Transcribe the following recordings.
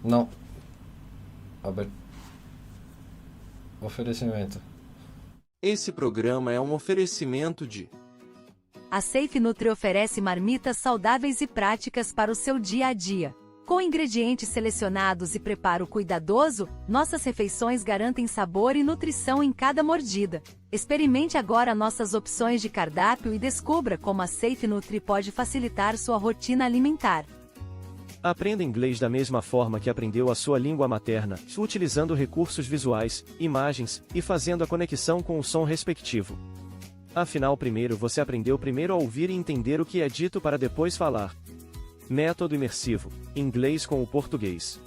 Não. Oferecimento. Esse programa é um oferecimento de... A Safe Nutri oferece marmitas saudáveis e práticas para o seu dia a dia. Com ingredientes selecionados e preparo cuidadoso, nossas refeições garantem sabor e nutrição em cada mordida. Experimente agora nossas opções de cardápio e descubra como a Safe Nutri pode facilitar sua rotina alimentar. Aprenda inglês da mesma forma que aprendeu a sua língua materna, utilizando recursos visuais, imagens, e fazendo a conexão com o som respectivo. Afinal, você aprendeu primeiro a ouvir e entender o que é dito para depois falar. Método imersivo. Inglês com o português.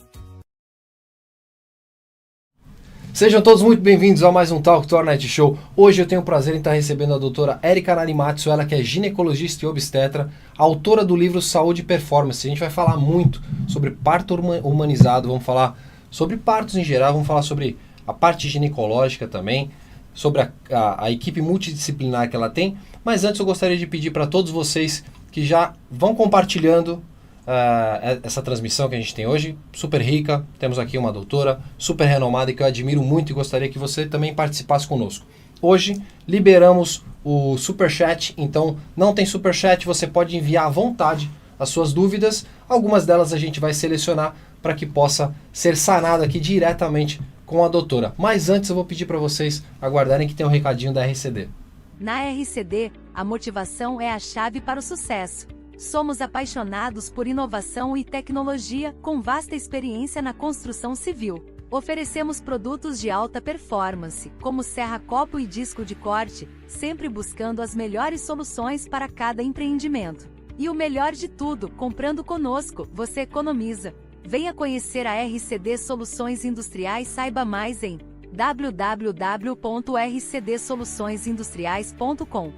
Sejam todos muito bem-vindos a mais um Talk Tour Night Show. Hoje eu tenho o prazer em estar recebendo a doutora Erika Narimatsu, ela que é ginecologista e obstetra, autora do livro Saúde e Performance. A gente vai falar muito sobre parto humanizado, vamos falar sobre partos em geral, vamos falar sobre a parte ginecológica também, sobre a equipe multidisciplinar que ela tem. Mas antes eu gostaria de pedir para todos vocês que já vão compartilhando essa transmissão que a gente tem hoje, super rica. Temos aqui uma doutora super renomada e que eu admiro muito e gostaria que você também participasse conosco. Hoje liberamos o Superchat, então não tem Superchat, você pode enviar à vontade as suas dúvidas. Algumas delas a gente vai selecionar para que possa ser sanado aqui diretamente com a doutora. Mas antes eu vou pedir para vocês aguardarem que tem um recadinho da RCD. Na RCD, a motivação é a chave para o sucesso. Somos apaixonados por inovação e tecnologia, com vasta experiência na construção civil. Oferecemos produtos de alta performance, como serra-copo e disco de corte, sempre buscando as melhores soluções para cada empreendimento. E o melhor de tudo, comprando conosco, você economiza. Venha conhecer a RCD Soluções Industriais, saiba mais em www.rcdsoluçõesindustriais.com.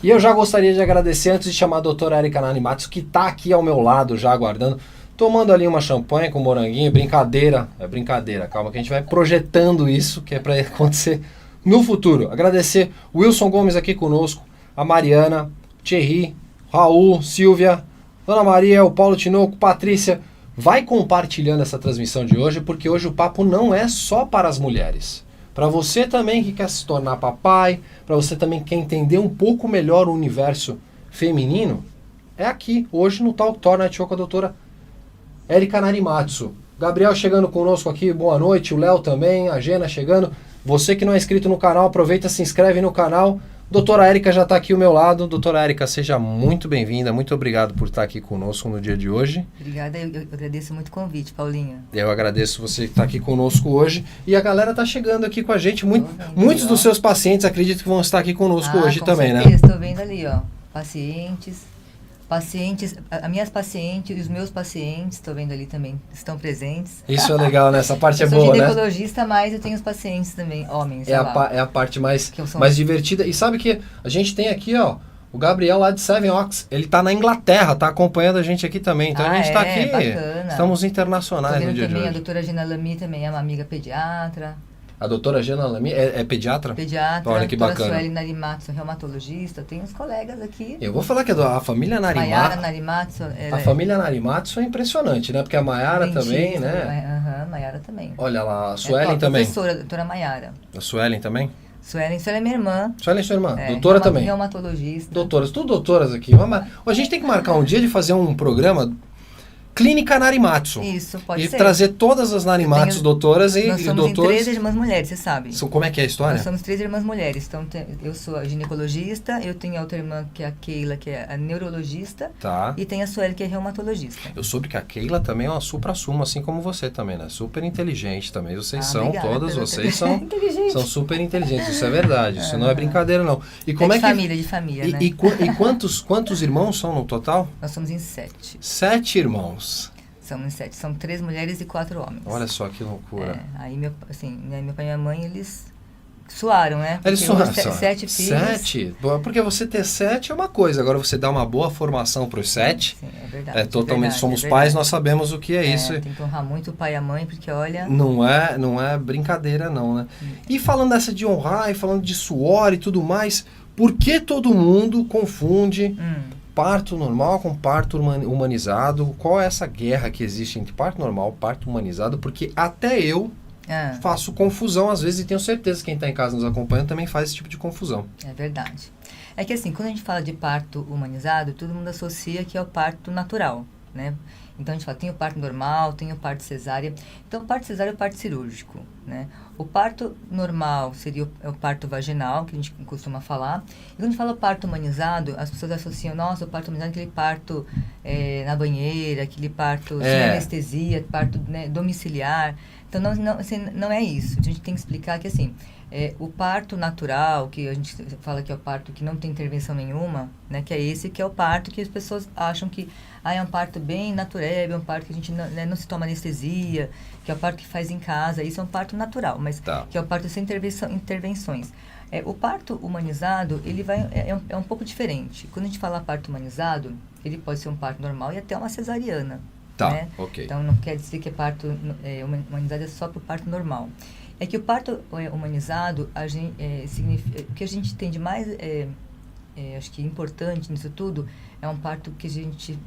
E eu já gostaria de agradecer, antes de chamar a doutora Érica Narimatsu, que está aqui ao meu lado já aguardando, tomando ali uma champanhe com moranguinho. Brincadeira, é brincadeira, calma que a gente vai projetando isso, que é para acontecer no futuro. Agradecer o Wilson Gomes aqui conosco, a Mariana, Thierry, Raul, Silvia, Ana Maria, o Paulo Tinoco, Patrícia. Vai compartilhando essa transmissão de hoje, porque hoje o papo não é só para as mulheres. Para você também que quer se tornar papai, para você também que quer entender um pouco melhor o universo feminino, é aqui, hoje no Talk Tour Night Show com a doutora Érica Narimatsu. Gabriel chegando conosco aqui, boa noite, o Léo também, a Gena chegando. Você que não é inscrito no canal, aproveita, se inscreve no canal. Doutora Érica já está aqui ao meu lado. Doutora Érica, seja muito bem-vinda, muito obrigado por estar aqui conosco no dia de hoje. Obrigada, eu agradeço muito o convite, Paulinha. Eu agradeço você que está aqui conosco hoje. E a galera está chegando aqui com a gente. Muitos dos seus pacientes acredito que vão estar aqui conosco hoje também, certeza, né? Estou vendo ali, ó, pacientes, as minhas pacientes e os meus pacientes, estou vendo ali também, estão presentes. Isso é legal, né? Essa parte é eu sou boa, né? ginecologista, mas eu tenho os pacientes também, homens. É a parte mais divertida. E sabe que a gente tem aqui, ó, o Gabriel lá de Seven Oaks, ele tá na Inglaterra, tá acompanhando a gente aqui também. Então a gente tá aqui, bacana. Estamos internacionais no dia de hoje. A doutora Gina Lamy também é uma amiga pediatra. A doutora Gina Lamy é pediatra? Pediatra. Olha que bacana. A doutora Sueli Narimatsu, reumatologista. Tem uns colegas aqui. Eu vou falar que a família Narimatsu... Maiara Narimatsu. Família Narimatsu é impressionante, né? Porque a Maiara também, né? Aham, Maiara também. Olha lá, a Suelen também. Professora, a doutora Maiara. A Suelen também? Suelen é minha irmã. Suelen é sua irmã. Doutora também? Reumatologista. Doutoras, tudo doutoras aqui. A gente tem que marcar um dia de fazer um programa... Clínica Narimatsu. Isso, pode ser. E trazer todas as Narimatsu doutoras e doutores. Nós somos 3 irmãs mulheres, você sabe. Como é que é a história? Nós somos 3 irmãs mulheres. Então, eu sou a ginecologista, eu tenho a outra irmã, que é a Keila, que é a neurologista. Tá. E tem a Sueli, que é reumatologista. Eu soube que a Keila também é uma supra-sumo, assim como você também, né? Super inteligente também. Vocês são, obrigada, todas vocês são super inteligentes. Isso é verdade. Isso não é brincadeira, não. E como de família, né? E quantos irmãos são no total? Nós somos em 7. 7 irmãos. Somos em 7. São 3 mulheres e 4 homens. Olha só que loucura. Aí, meu pai e minha mãe, eles suaram, né? Eles suaram. 7 filhos. 7? Porque você ter 7 é uma coisa. Agora, você dar uma boa formação para os 7... Sim, é verdade. Totalmente. Somos pais, nós sabemos o que é isso. Tem que honrar muito o pai e a mãe, porque olha... Não é brincadeira, não, né? E falando dessa de honrar, e falando de suor e tudo mais, por que todo mundo confunde... parto normal com parto humanizado? Qual é essa guerra que existe entre parto normal e parto humanizado? Porque até eu faço confusão às vezes e tenho certeza que quem está em casa nos acompanhando também faz esse tipo de confusão. É verdade. É que assim, quando a gente fala de parto humanizado, todo mundo associa que é o parto natural, né? Então a gente fala, tem o parto normal, tem o parto cesárea. Então o parto cesárea é o parto cirúrgico, né? O parto normal seria o parto vaginal, que a gente costuma falar. E quando a gente fala parto humanizado, as pessoas associam, nossa, o parto humanizado é aquele parto na banheira, aquele parto sem anestesia, parto, né, domiciliar. Então não é isso. A gente tem que explicar que assim, o parto natural, que a gente fala que é o parto que não tem intervenção nenhuma, né, que é esse que é o parto que as pessoas acham que é um parto bem natural, é um parto que a gente não se toma anestesia, que é o parto que faz em casa. Isso é um parto natural, mas que é o parto sem intervenções. O parto humanizado, ele é um pouco diferente. Quando a gente fala parto humanizado, ele pode ser um parto normal e até uma cesariana. Né? Ok. Então não quer dizer que parto humanizado é só para o parto normal. É que o parto humanizado, significa, o que a gente tem de mais acho que importante nisso tudo é um parto que a gente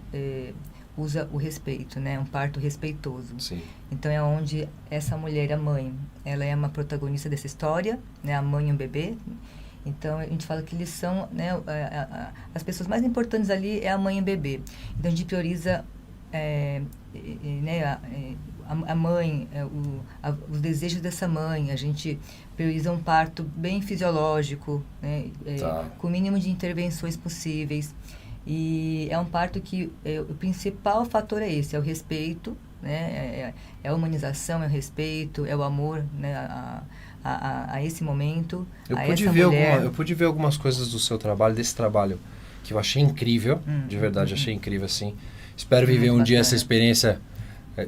usa o respeito, né? Um parto respeitoso. Sim. Então é onde essa mulher, a mãe, ela é uma protagonista dessa história, né? A mãe e o bebê. Então a gente fala que eles são, né? As pessoas mais importantes ali é a mãe e o bebê. Então a gente prioriza né? A mãe, os desejos dessa mãe. A gente prioriza um parto bem fisiológico, né? Com o mínimo de intervenções possíveis. E é um parto que o principal fator é esse, é o respeito, né? É a humanização, é o respeito, é o amor, né? A esse momento, Eu pude ver algumas coisas do seu trabalho, desse trabalho, que eu achei incrível, de verdade, achei incrível, assim. Espero viver um dia essa experiência,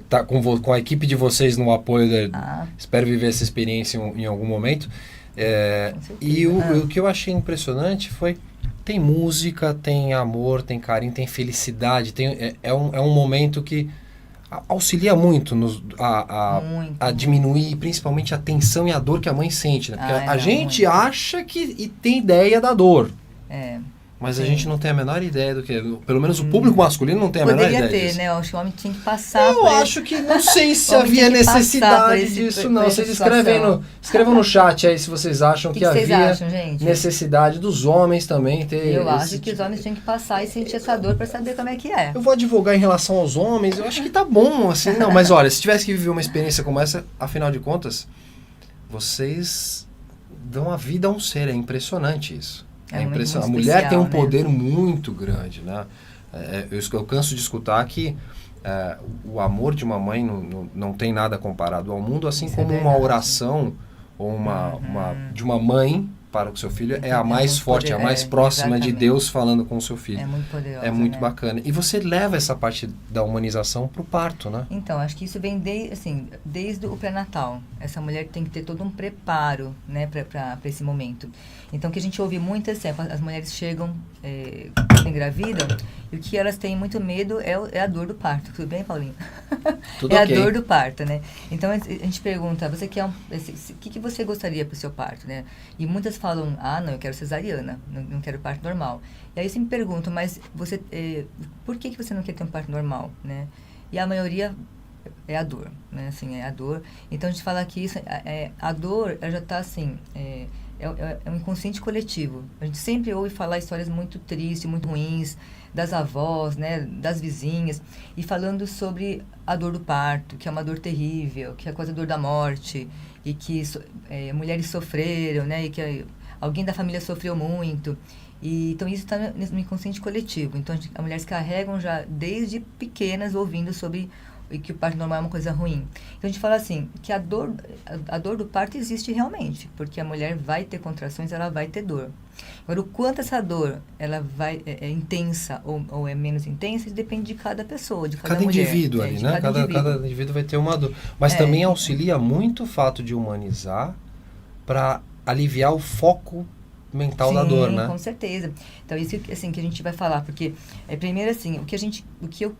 tá com a equipe de vocês no apoio, espero viver essa experiência em algum momento. E o que eu achei impressionante foi, tem música, tem amor, tem carinho, tem felicidade, é um momento que auxilia muito a diminuir principalmente a tensão e a dor que a mãe sente, né? Porque a gente acha que tem ideia da dor. Mas a gente não tem a menor ideia do que... Pelo menos o público masculino não tem a menor ideia disso. Poderia ter, né? Eu acho que o homem tinha que passar Eu acho que... Não sei se havia necessidade disso, não. Vocês escrevam no chat aí se vocês acham que havia necessidade dos homens também ter... Eu acho que os homens tinham que passar e sentir essa dor para saber como é que é. Eu vou advogar em relação aos homens. Eu acho que tá bom, assim. Não, mas olha, se tivesse que viver uma experiência como essa, afinal de contas, vocês dão a vida a um ser. É impressionante isso. É impressionante. A mulher tem um poder muito grande, né? Eu canso de escutar que o amor de uma mãe não tem nada comparado ao mundo, assim como uma oração ou de uma mãe para o seu filho é a mais forte, a mais próxima de Deus falando com o seu filho. É muito poderosa, é muito bacana. E você leva essa parte da humanização para o parto, né? Então, acho que isso vem desde o pré-natal. Essa mulher tem que ter todo um preparo, né, para esse momento. Então, o que a gente ouve muito é assim, as mulheres chegam, engravidam, e o que elas têm muito medo é a dor do parto. Tudo bem, Paulinho? Tudo é okay. A dor do parto, né? Então, a gente pergunta, você quer o que você gostaria para o seu parto, né? E muitas falam, não, eu quero cesariana, não quero parto normal. E aí eu sempre pergunto, mas você, por que você não quer ter um parto normal, né? E a maioria é a dor, né? Assim, é a dor. Então, a gente fala que isso, a dor, ela já está assim... É um inconsciente coletivo. A gente sempre ouve falar histórias muito tristes, muito ruins, das avós, né, das vizinhas, e falando sobre a dor do parto, que é uma dor terrível, que é quase a dor da morte, e que mulheres sofreram, né, e que alguém da família sofreu muito. Então, isso está no inconsciente coletivo. Então, as mulheres carregam já desde pequenas ouvindo sobre e que o parto normal é uma coisa ruim. Então, a gente fala assim, que a dor do parto existe realmente, porque a mulher vai ter contrações, ela vai ter dor. Agora, o quanto essa dor ela é intensa ou é menos intensa, depende de cada pessoa, de cada mulher. Indivíduo ali, né? Cada indivíduo vai ter uma dor. Mas também auxilia muito o fato de humanizar para aliviar o foco mental da dor, né? Com certeza. Então, isso assim, que a gente vai falar, porque, primeiro, assim, o que eu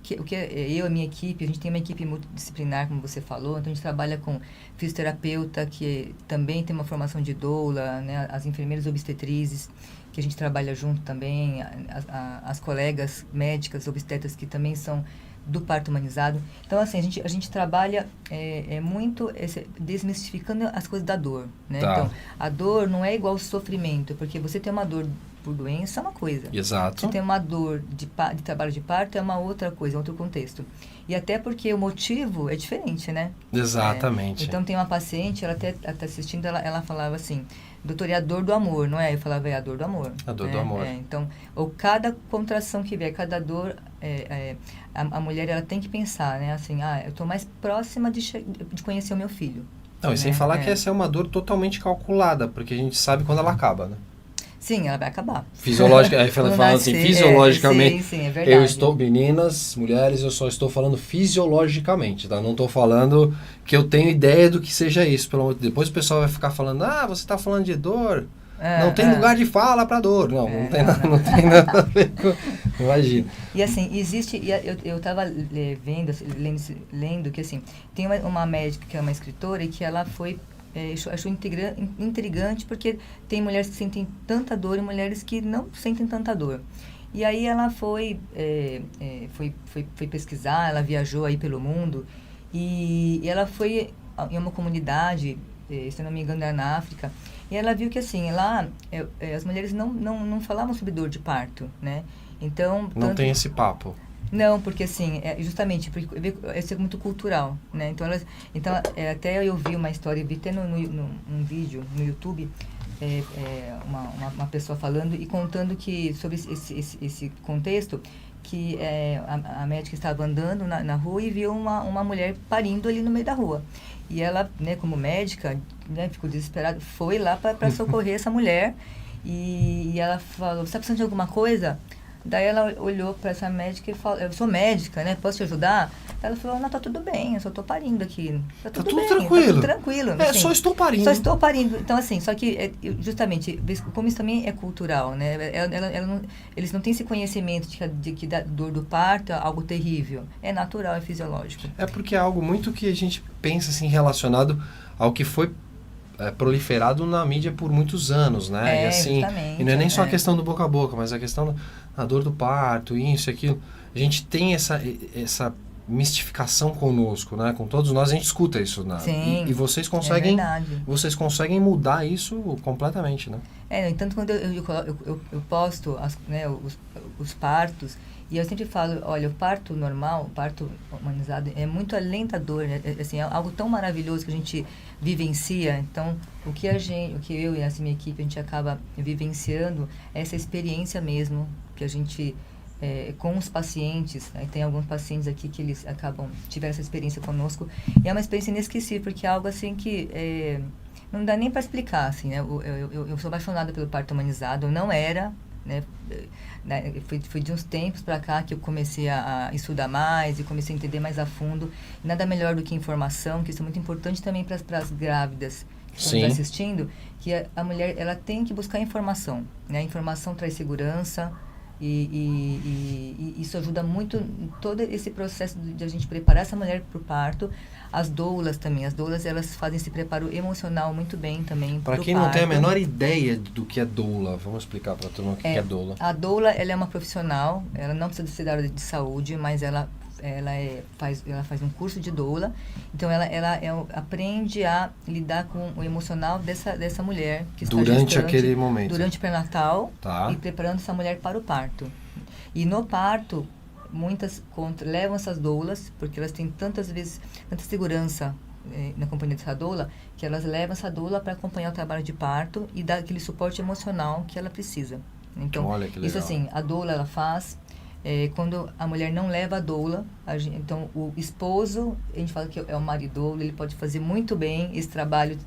e a minha equipe, a gente tem uma equipe multidisciplinar, como você falou, então a gente trabalha com fisioterapeuta, que também tem uma formação de doula, né, as enfermeiras obstetrizes, que a gente trabalha junto também, as colegas médicas obstetras, que também são do parto humanizado. Então, assim, a gente trabalha muito desmistificando as coisas da dor, né? Tá. Então, a dor não é igual ao sofrimento, porque você tem uma dor por doença é uma coisa. Exato. Você tem uma dor de trabalho de parto é uma outra coisa, outro contexto. E até porque o motivo é diferente, né? Exatamente. Então, tem uma paciente, ela até assistindo, ela falava assim, doutor, é a dor do amor, não é? Eu falava, é a dor do amor. A dor do amor. Então, ou cada contração que vier, cada dor, a mulher, ela tem que pensar, né? Assim, eu estou mais próxima de conhecer o meu filho. Não, e sem falar que essa é uma dor totalmente calculada, porque a gente sabe quando ela acaba, né? Sim, ela vai acabar. Falando assim, fisiologicamente, sim, é verdade. eu estou, meninas, mulheres, eu só estou falando fisiologicamente, tá? Não estou falando que eu tenho ideia do que seja isso. Depois o pessoal vai ficar falando, você está falando de dor. Não tem lugar de fala para dor. Não tem nada a ver com... Imagina. E assim, existe... Eu estava lendo que assim, tem uma médica que é uma escritora e que ela foi acho intrigante, porque tem mulheres que sentem tanta dor e mulheres que não sentem tanta dor. E aí ela foi pesquisar, ela viajou aí pelo mundo, e ela foi em uma comunidade, se não me engano, era na África, e ela viu que, assim, lá as mulheres não falavam sobre dor de parto, né? Então... Não tem esse papo. Não, porque assim, justamente, porque isso é muito cultural, né? Então até eu vi uma história, vi até num vídeo no YouTube, uma pessoa falando e contando que, sobre esse contexto, que a médica estava andando na rua e viu uma mulher parindo ali no meio da rua. E ela, né, como médica, né, ficou desesperada, foi lá para socorrer essa mulher, e ela falou: você está precisando de alguma coisa? Daí ela olhou para essa médica e falou: eu sou médica, né? Posso te ajudar? Ela falou: não, tá tudo bem, eu só tô parindo aqui. Tá tudo bem, tranquilo. Tá tudo tranquilo. Assim, só estou parindo. Só estou parindo. Então, assim, só que, justamente, como isso também é cultural, né? Eles não têm esse conhecimento de que a dor do parto é algo terrível. É natural, é fisiológico. É porque é algo muito que a gente pensa, assim, relacionado ao que foi proliferado na mídia por muitos anos, né? E assim, justamente, e não é nem só a questão do boca a boca, mas a questão da dor do parto, isso e aquilo. A gente tem essa mistificação conosco, né? Com todos nós a gente escuta isso, né? Sim, e vocês conseguem, é verdade. vocês conseguem mudar isso completamente, né? No entanto, quando eu posto os partos, e eu sempre falo: olha, o parto normal, o parto humanizado, é muito alentador, né? Assim, é algo tão maravilhoso que a gente vivencia. Então, o que eu e essa minha equipe, a gente acaba vivenciando é essa experiência mesmo, que a gente, com os pacientes, né? Tem alguns pacientes aqui que eles tiveram essa experiência conosco, e é uma experiência inesquecível, porque é algo assim que... não dá nem para explicar, assim, né? Eu sou apaixonada pelo parto humanizado, eu não era, né? Foi de uns tempos para cá que eu comecei a estudar mais e comecei a entender mais a fundo. Nada melhor do que informação, que isso é muito importante também para as grávidas que estão nos assistindo, que a mulher, ela tem que buscar informação, né? A informação traz segurança, e isso ajuda muito em todo esse processo de a gente preparar essa mulher para o parto. As doulas também, elas fazem esse preparo emocional muito bem também para quem não tem a menor ideia do que é doula, vamos explicar para a turma o que é doula. A doula, ela é uma profissional, ela não precisa ser da área de saúde, mas ela faz um curso de doula. Então ela aprende a lidar com o emocional dessa mulher que está durante aquele momento, durante o pré-natal, tá, e preparando essa mulher para o parto. E no parto, muitas levam essas doulas, porque elas têm tanta segurança na companhia dessa doula, que elas levam essa doula para acompanhar o trabalho de parto e dar aquele suporte emocional que ela precisa. Então, olha que legal. Isso assim, a doula ela faz. Quando a mulher não leva a doula, então o esposo, a gente fala que é o maridoula, ele pode fazer muito bem esse trabalho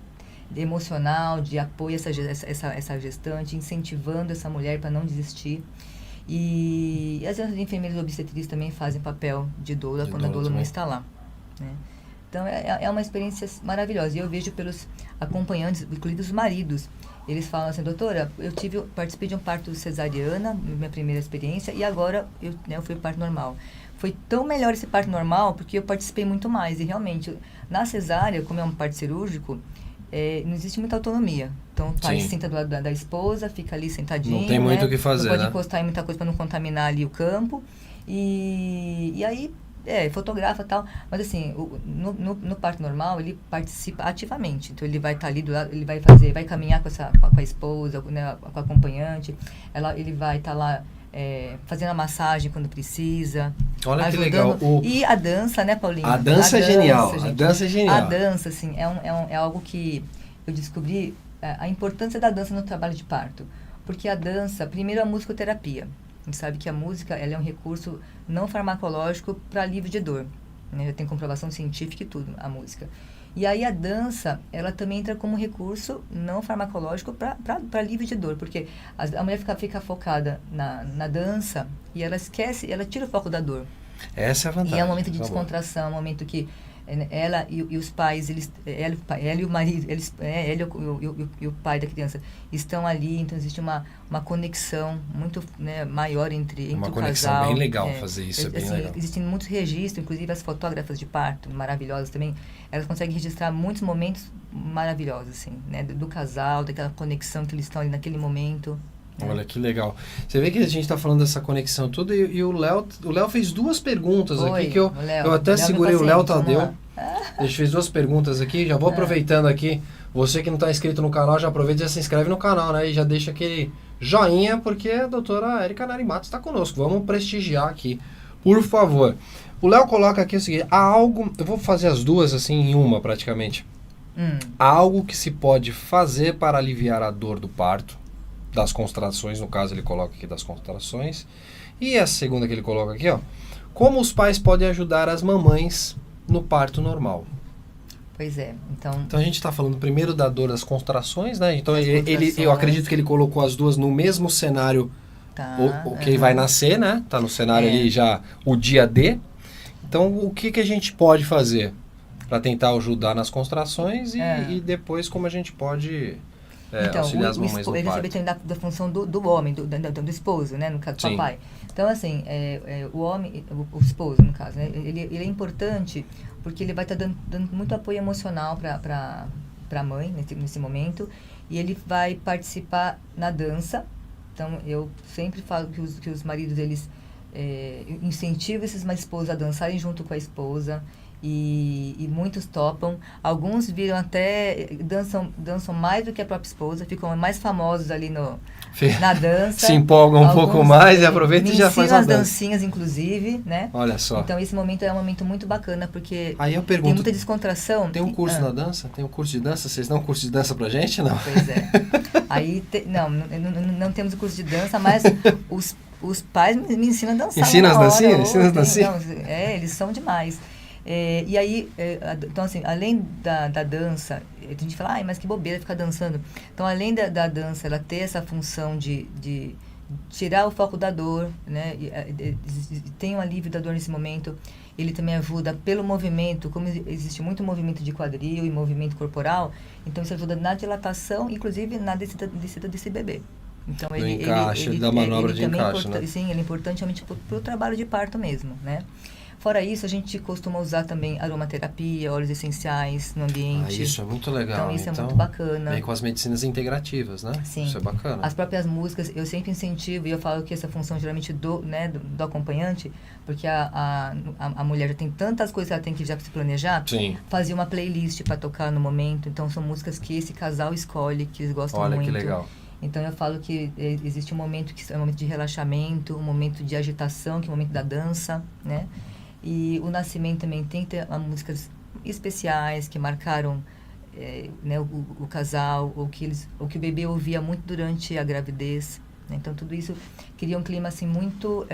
emocional, de apoio a essa gestante, incentivando essa mulher para não desistir. E as enfermeiras obstetrizes também fazem papel de doula quando a doula não está lá, né? Então é uma experiência maravilhosa. E eu vejo pelos acompanhantes, inclusive os maridos, eles falam assim: doutora, participei de um parto cesariana, minha primeira experiência, e agora eu fui parto normal. Foi tão melhor esse parto normal porque eu participei muito mais. E realmente, na cesárea, como é um parto cirúrgico, não existe muita autonomia. Então o pai senta do lado da esposa, fica ali sentadinho. Não tem muito o que fazer, não pode encostar em muita coisa para não contaminar ali o campo. E aí... fotografa e tal, mas assim, no parto normal, ele participa ativamente. Então ele vai estar ali do lado, ele vai caminhar com a esposa, né, com a acompanhante, ele vai estar lá fazendo a massagem quando precisa. Olha ajudando. Que legal. E a dança, né, Paulinho? A dança é genial. Gente. A dança é genial. A dança, assim, é algo que eu descobri, a importância da dança no trabalho de parto. Porque a dança, primeiro, a musicoterapia. A gente sabe que a música, ela é um recurso não farmacológico para alívio de dor, né? Já tem comprovação científica e tudo, a música. E aí a dança, ela também entra como recurso não farmacológico para alívio de dor, porque a mulher fica focada na dança e ela esquece, ela tira o foco da dor. Essa é a vantagem. E é um momento de descontração, é um momento que ela e os pais, ela e o marido, ela e o pai da criança estão ali, então existe uma conexão muito, né, maior entre o casal. Uma conexão bem legal fazer isso, é bem assim, legal. Existem muitos registros, inclusive as fotógrafas de parto, maravilhosas também, elas conseguem registrar muitos momentos maravilhosos, assim, né, do casal, daquela conexão que eles estão ali naquele momento. Olha que legal. Você vê que a gente está falando dessa conexão toda e o Léo fez 2 perguntas aqui que eu até segurei o Léo Tadeu. Ele fez 2 perguntas aqui, já vou aproveitando aqui. Você que não está inscrito no canal, já aproveita e já se inscreve no canal, né? E já deixa aquele joinha, porque a doutora Érica Narimato está conosco. Vamos prestigiar aqui, por favor. O Léo coloca aqui o seguinte, há algo, eu vou fazer as 2 assim em uma praticamente. Há algo que se pode fazer para aliviar a dor do parto? Das contrações, no caso ele coloca aqui das contrações. E a segunda que ele coloca aqui, ó, como os pais podem ajudar as mamães no parto normal? Pois é, então a gente está falando primeiro da dor das contrações, né? Então eu acredito que ele colocou as 2 no mesmo cenário, o que vai nascer, né? Tá no cenário ali já o dia D. Então o que a gente pode fazer para tentar ajudar nas contrações e depois como a gente pode... então, auxiliar as mamães no ele parto. recebe também da função do homem, do esposo, né, no caso do papai. Então, assim, o homem, o esposo, no caso, né, ele é importante porque ele vai estar dando muito apoio emocional para a mãe nesse momento, e ele vai participar na dança. Então, eu sempre falo que os maridos, eles incentivam esses esposos a dançarem junto com a esposa. E muitos topam, alguns viram até, dançam mais do que a própria esposa, ficam mais famosos ali na dança. Se empolgam um pouco mais e aproveitam e já faz a as dança. dancinhas, inclusive, né? Olha só. Então esse momento é um momento muito bacana, porque aí eu pergunto, tem muita descontração. Tem um curso na dança? Tem um curso de dança? Vocês dão um curso de dança pra gente? Não. Pois é. Aí, não temos o curso de dança, mas os pais me ensinam a dançar. Ensina as dancinhas? Ensina as dancinhas? Eles são demais. E aí, então assim, além da dança, a gente fala, mas que bobeira ficar dançando. Então, além da dança, ela ter essa função de tirar o foco da dor, né? Tem um alívio da dor nesse momento. Ele também ajuda pelo movimento, como existe muito movimento de quadril e movimento corporal, então isso ajuda na dilatação, inclusive na descida desse bebê. Então, ele dá manobra de encaixe, né? Sim, ele é importante realmente para o trabalho de parto mesmo, né? Fora isso, a gente costuma usar também aromaterapia, óleos essenciais no ambiente. Isso é muito legal. Então, isso é muito bacana. Vem com as medicinas integrativas, né? Sim. Isso é bacana. As próprias músicas, eu sempre incentivo, e eu falo que essa função geralmente do acompanhante, porque a mulher já tem tantas coisas que ela tem que já se planejar, fazer uma playlist para tocar no momento. Então, são músicas que esse casal escolhe, que eles gostam muito. Olha, que legal. Então, eu falo que existe um momento que é um momento de relaxamento, um momento de agitação, que é o momento da dança, né? E o nascimento também tem que ter músicas especiais que marcaram né, o casal, ou que o bebê ouvia muito durante a gravidez, né? Então, tudo isso cria um clima assim, muito,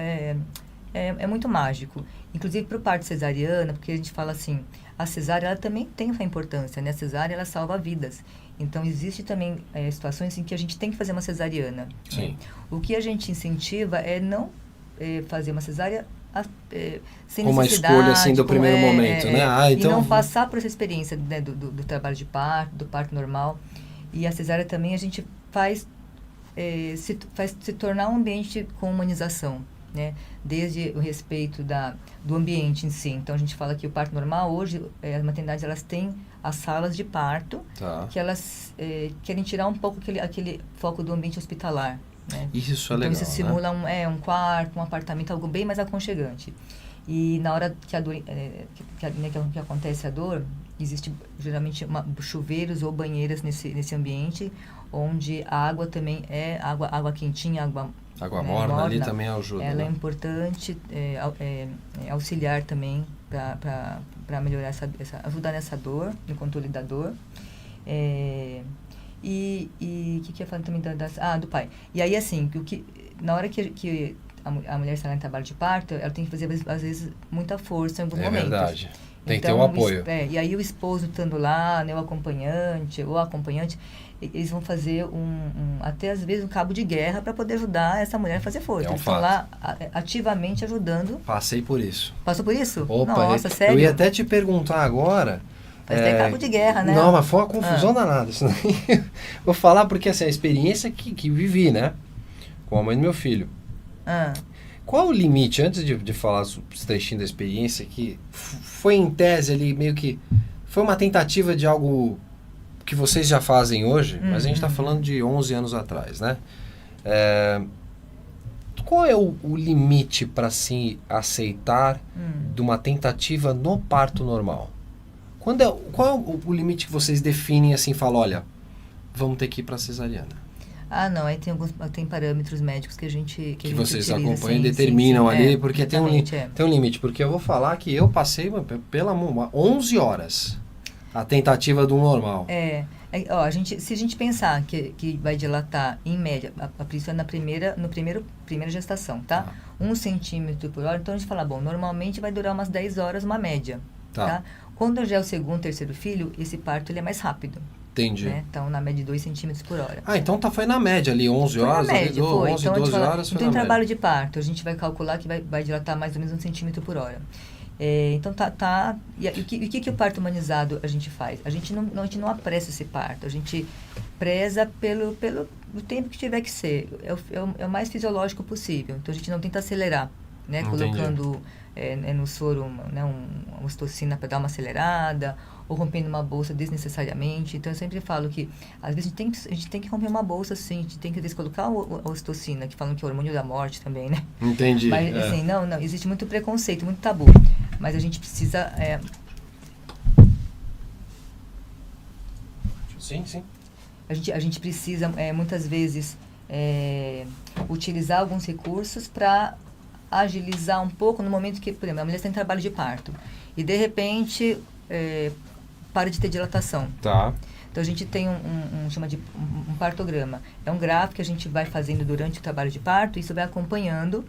muito mágico. Inclusive para o parto cesariana, porque a gente fala assim, a cesárea ela também tem essa importância, né? A cesárea ela salva vidas. Então, existe também situações em que a gente tem que fazer uma cesariana. Sim. Né? O que a gente incentiva é não fazer uma cesárea sem uma necessidade, escolha assim do primeiro momento, né? Então... E não passar por essa experiência, né, do trabalho de parto, do parto normal. E a cesárea também a gente faz se tornar um ambiente com humanização, né? Desde o respeito do ambiente em si. Então a gente fala que o parto normal hoje, as maternidades elas têm as salas de parto, que elas querem tirar um pouco aquele foco do ambiente hospitalar. Né? Isso é então, legal, isso simula um quarto, um apartamento, algo bem mais aconchegante. E na hora que a dor, que acontece a dor, existe geralmente chuveiros ou banheiras nesse ambiente, onde a água também é água quentinha, água morna ali também ajuda. Ela né? é importante auxiliar também para melhorar ajudar nessa dor, no controle da dor. E o que eu ia falar também do pai. E aí, assim, na hora que a mulher sai em trabalho de parto, ela tem que fazer, às vezes, muita força em alguns momentos. Verdade. Tem que ter um apoio. E aí o esposo estando lá, né, o acompanhante ou a acompanhante, eles vão fazer até às vezes um cabo de guerra para poder ajudar essa mulher a fazer força. Eles estão lá ativamente ajudando. Passei por isso. Passou por isso? Opa, nossa, sério? Eu ia até te perguntar agora. Mas tem cabo de guerra, né? Não, mas foi uma confusão danada. Isso daí. Vou falar porque assim, a experiência que vivi, né? Com a mãe do meu filho. Qual o limite, antes de falar os trechinhos da experiência, que foi em tese ali meio que... Foi uma tentativa de algo que vocês já fazem hoje, mas a gente está falando de 11 anos atrás, né? Qual é o limite para se aceitar de uma tentativa no parto normal? Qual é o limite que vocês definem assim, falam, olha, vamos ter que ir para cesariana? Não, aí tem parâmetros médicos que a gente que vocês utiliza, acompanham e determinam ali, porque tem um limite. Porque eu vou falar que eu passei pela 11 horas a tentativa do normal. Se a gente pensar que vai dilatar, em média, a princípio na primeira gestação, tá? 1 centímetro por hora, então a gente fala, bom, normalmente vai durar umas 10 horas, uma média, tá? Quando já é o segundo, terceiro filho, esse parto ele é mais rápido. Entendi. Né? Então, na média de 2 centímetros por hora. Então foi na média ali, 11 horas, foi na média, 11, 12 horas. Então, em trabalho de parto, a gente vai calcular que vai dilatar mais ou menos 1 centímetro por hora. Então, E o que o parto humanizado a gente faz? A gente não apressa esse parto, a gente preza pelo tempo que tiver que ser. É o mais fisiológico possível. Então, a gente não tenta acelerar, né? Colocando no soro uma ocitocina para dar uma acelerada, ou rompendo uma bolsa desnecessariamente. Então, eu sempre falo que, às vezes, a gente tem que romper uma bolsa, sim. A gente tem que, às vezes, colocar a ocitocina, que falam que é o hormônio da morte também, né? Entendi. Mas, assim, não, existe muito preconceito, muito tabu. Mas a gente precisa... Sim. A gente precisa, muitas vezes, utilizar alguns recursos para agilizar um pouco no momento que, por exemplo, a mulher está em trabalho de parto. E, de repente... para de ter dilatação. Tá. Então, a gente tem chama de um partograma. É um gráfico que a gente vai fazendo durante o trabalho de parto, e isso vai acompanhando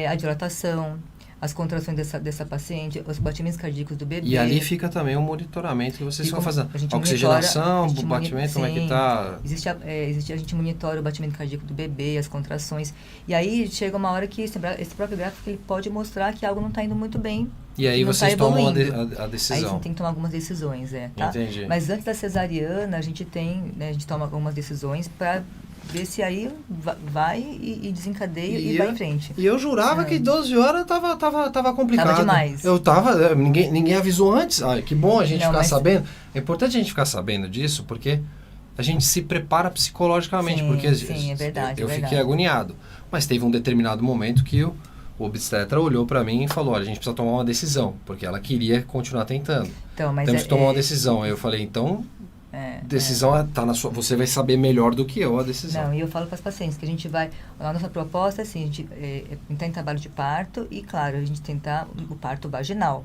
a dilatação, as contrações dessa paciente, os batimentos cardíacos do bebê. E ali fica também o monitoramento que vocês estão fazendo. Oxigenação, o batimento, como é que está? A gente monitora o batimento cardíaco do bebê, as contrações. E aí chega uma hora que esse próprio gráfico ele pode mostrar que algo não está indo muito bem. E aí vocês tomam a decisão. Aí você tem que tomar algumas decisões, tá? Entendi. Mas antes da cesariana, a gente toma algumas decisões para ver se aí vai e desencadeia e vai em frente. E eu jurava que 12 horas tava complicado. Tava demais. Ninguém avisou antes. Que bom a gente ficar sabendo. É importante a gente ficar sabendo disso, porque a gente se prepara psicologicamente. Sim, é verdade. Eu fiquei agoniado. Mas teve um determinado momento que o obstetra olhou para mim e falou, olha, a gente precisa tomar uma decisão, porque ela queria continuar tentando. Temos que tomar uma decisão. Aí eu falei, então, decisão tá na sua... Você vai saber melhor do que eu a decisão. Não, e eu falo para as pacientes que a gente vai... A nossa proposta é assim, a gente entrar em trabalho de parto e, claro, a gente tentar o parto vaginal.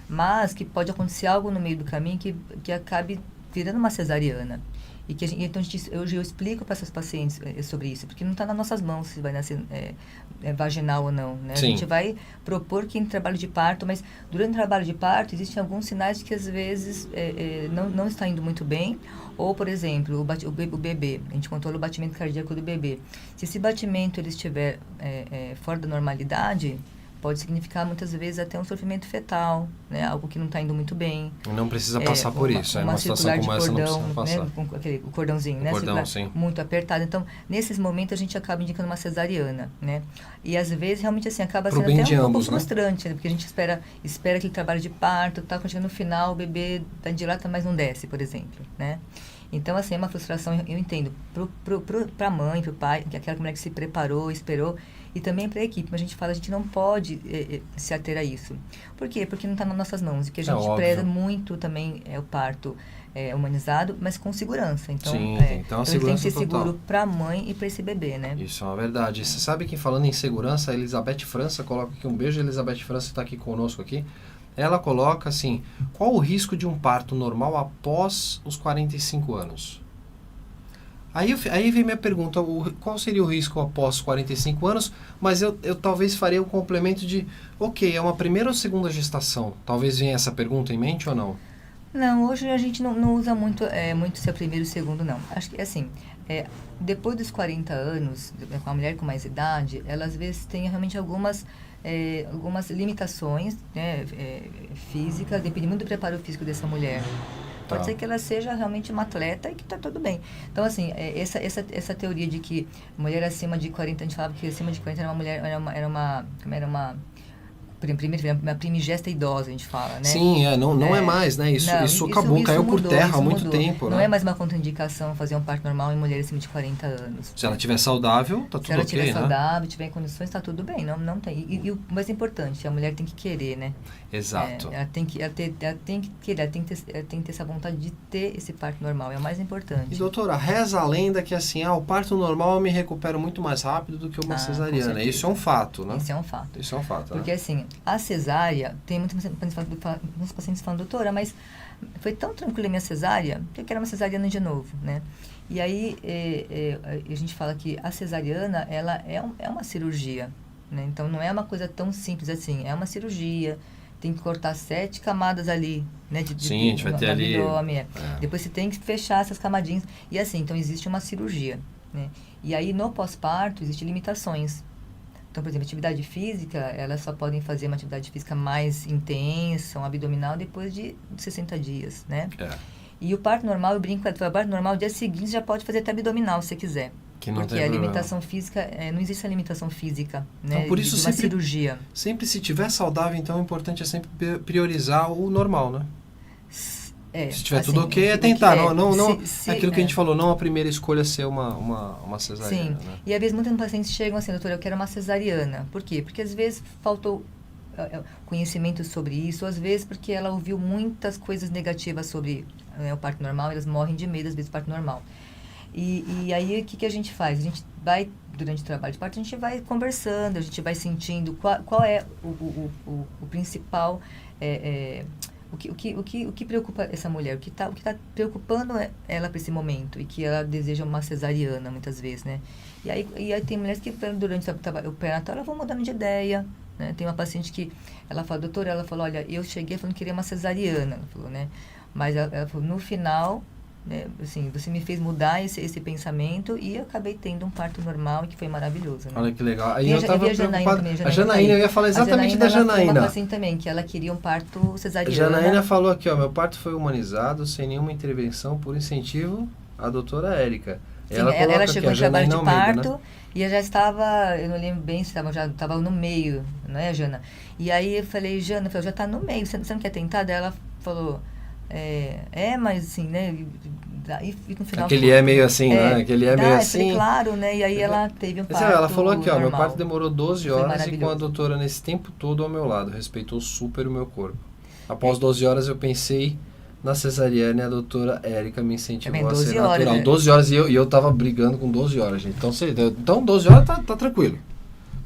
Mas que pode acontecer algo no meio do caminho que acabe virando uma cesariana. E que então eu explico para essas pacientes sobre isso, porque não está nas nossas mãos se vai nascer vaginal ou não, né? A gente vai propor que em trabalho de parto, mas durante o trabalho de parto existem alguns sinais de que às vezes não está indo muito bem, ou, por exemplo, o bebê, a gente controla o batimento cardíaco do bebê. Se esse batimento ele estiver fora da normalidade, pode significar muitas vezes até um sofrimento fetal, né? Algo que não está indo muito bem. Não precisa passar por isso, uma situação como essa não precisa passar. Né? Com o cordãozinho, né? Cordão, sim. Muito apertado. Então, nesses momentos a gente acaba indicando uma cesariana, né? E às vezes realmente assim acaba sendo até um pouco frustrante, né? Porque a gente espera aquele trabalho de parto, quando chega no final o bebê dilata, mas não desce, por exemplo, né? Então, assim, é uma frustração, eu entendo, para a mãe, para o pai, que aquela mulher que se preparou, esperou, e também para a equipe. Mas a gente fala, a gente não pode se ater a isso. Por quê? Porque não está nas nossas mãos. E que a gente preza muito também o parto humanizado, mas com segurança. Então, então a segurança tem que ser seguro para a mãe e para esse bebê, né? Isso é uma verdade. Você sabe que falando em segurança, a Elizabeth França, coloca aqui um beijo, a Elizabeth França está aqui conosco aqui. Ela coloca assim, qual o risco de um parto normal após os 45 anos? Aí vem minha pergunta, qual seria o risco após 45 anos? Mas eu talvez faria um complemento de, ok, é uma primeira ou segunda gestação? Talvez venha essa pergunta em mente ou não? Não, hoje a gente não usa muito, muito se é primeiro ou segundo, não. Acho que, assim, depois dos 40 anos, com a mulher com mais idade, ela às vezes tem realmente algumas limitações, né, físicas, depende muito do preparo físico dessa mulher. Pode ser que ela seja realmente uma atleta e que está tudo bem. Então, assim, essa teoria de que mulher acima de 40, a gente falava que acima de 40 era uma mulher, era uma primigesta idosa, a gente fala, né? Sim, não é mais, né? Isso acabou, caiu por terra há muito tempo, né? Não é mais uma contraindicação fazer um parto normal em mulher acima de 40 anos. Se ela estiver saudável, tá tudo ok, Se ela estiver né? saudável, estiver em condições, tá tudo bem. Não tem. E o mais importante, a mulher tem que querer, né? Exato. Ela tem que querer, ela tem que ter essa vontade de ter esse parto normal, é o mais importante. E doutora, reza a lenda que assim, o parto normal eu me recupero muito mais rápido do que uma cesariana. Isso é um fato, né? Isso é um fato. Isso é um fato, porque assim, a cesárea, tem muitos pacientes falando, doutora, mas foi tão tranquila a minha cesárea, que eu quero uma cesariana de novo, né? E aí, a gente fala que a cesariana, ela é uma cirurgia, né? Então, não é uma coisa tão simples assim, é uma cirurgia, tem que cortar 7 camadas ali, né? Sim, a gente vai ter ali... Depois você tem que fechar essas camadinhas, e assim, então existe uma cirurgia, né? E aí, no pós-parto, existem limitações. Então, por exemplo, atividade física, elas só podem fazer uma atividade física mais intensa, um abdominal, depois de 60 dias, né? E o parto normal, eu brinco, o parto normal, dia seguinte, já pode fazer até abdominal, se você quiser. Porque a limitação física, não existe a limitação física, né? Então, por isso de uma cirurgia. Sempre, se tiver saudável, então, o importante é sempre priorizar o normal, né? Se tiver tudo ok, é tentar. Aquilo que a gente falou, não a primeira escolha ser uma cesariana. Sim. Né? E às vezes muitos pacientes chegam assim, doutora, eu quero uma cesariana. Por quê? Porque às vezes faltou conhecimento sobre isso, às vezes porque ela ouviu muitas coisas negativas sobre o parto normal, elas morrem de medo às vezes do parto normal. E aí o que a gente faz? A gente vai, durante o trabalho de parto, a gente vai conversando, a gente vai sentindo qual é o principal... O que preocupa essa mulher, o que tá preocupando ela para esse momento, e que ela deseja uma cesariana muitas vezes, né? E aí tem mulheres que durante o pré-natal elas vão mudando de ideia, né? Tem uma paciente que ela fala, doutora, ela falou, olha, eu cheguei falando que queria uma cesariana, ela falou, né? Mas ela falou, no final, né, assim, você me fez mudar esse pensamento e eu acabei tendo um parto normal, que foi maravilhoso, né? Olha que legal. Aí eu estava preocupado. A Janaína, eu ia falar exatamente da Janaína. Ela assim também, que ela queria um parto cesariana. A Janaína falou aqui, meu parto foi humanizado, sem nenhuma intervenção, por incentivo à doutora Érica. Sim, ela chegou no trabalho de parto, né? E eu já estava, eu não lembro bem se já estava no meio, não é, Jana? E aí eu falei, Jana, já está no meio, você não quer tentar? Daí ela falou... mas assim, né? E no final aquele meio assim, né? Aquele meio assim. Claro, né? E aí ela teve um parto. Ela falou aqui, normal. Meu parto demorou 12 horas e com a doutora nesse tempo todo ao meu lado. Respeitou super o meu corpo. Após 12 horas eu pensei na cesariana e a doutora Érica me incentivou a ser natural. Né? 12 horas e eu tava brigando com 12 horas, gente. Então 12 horas tá tranquilo.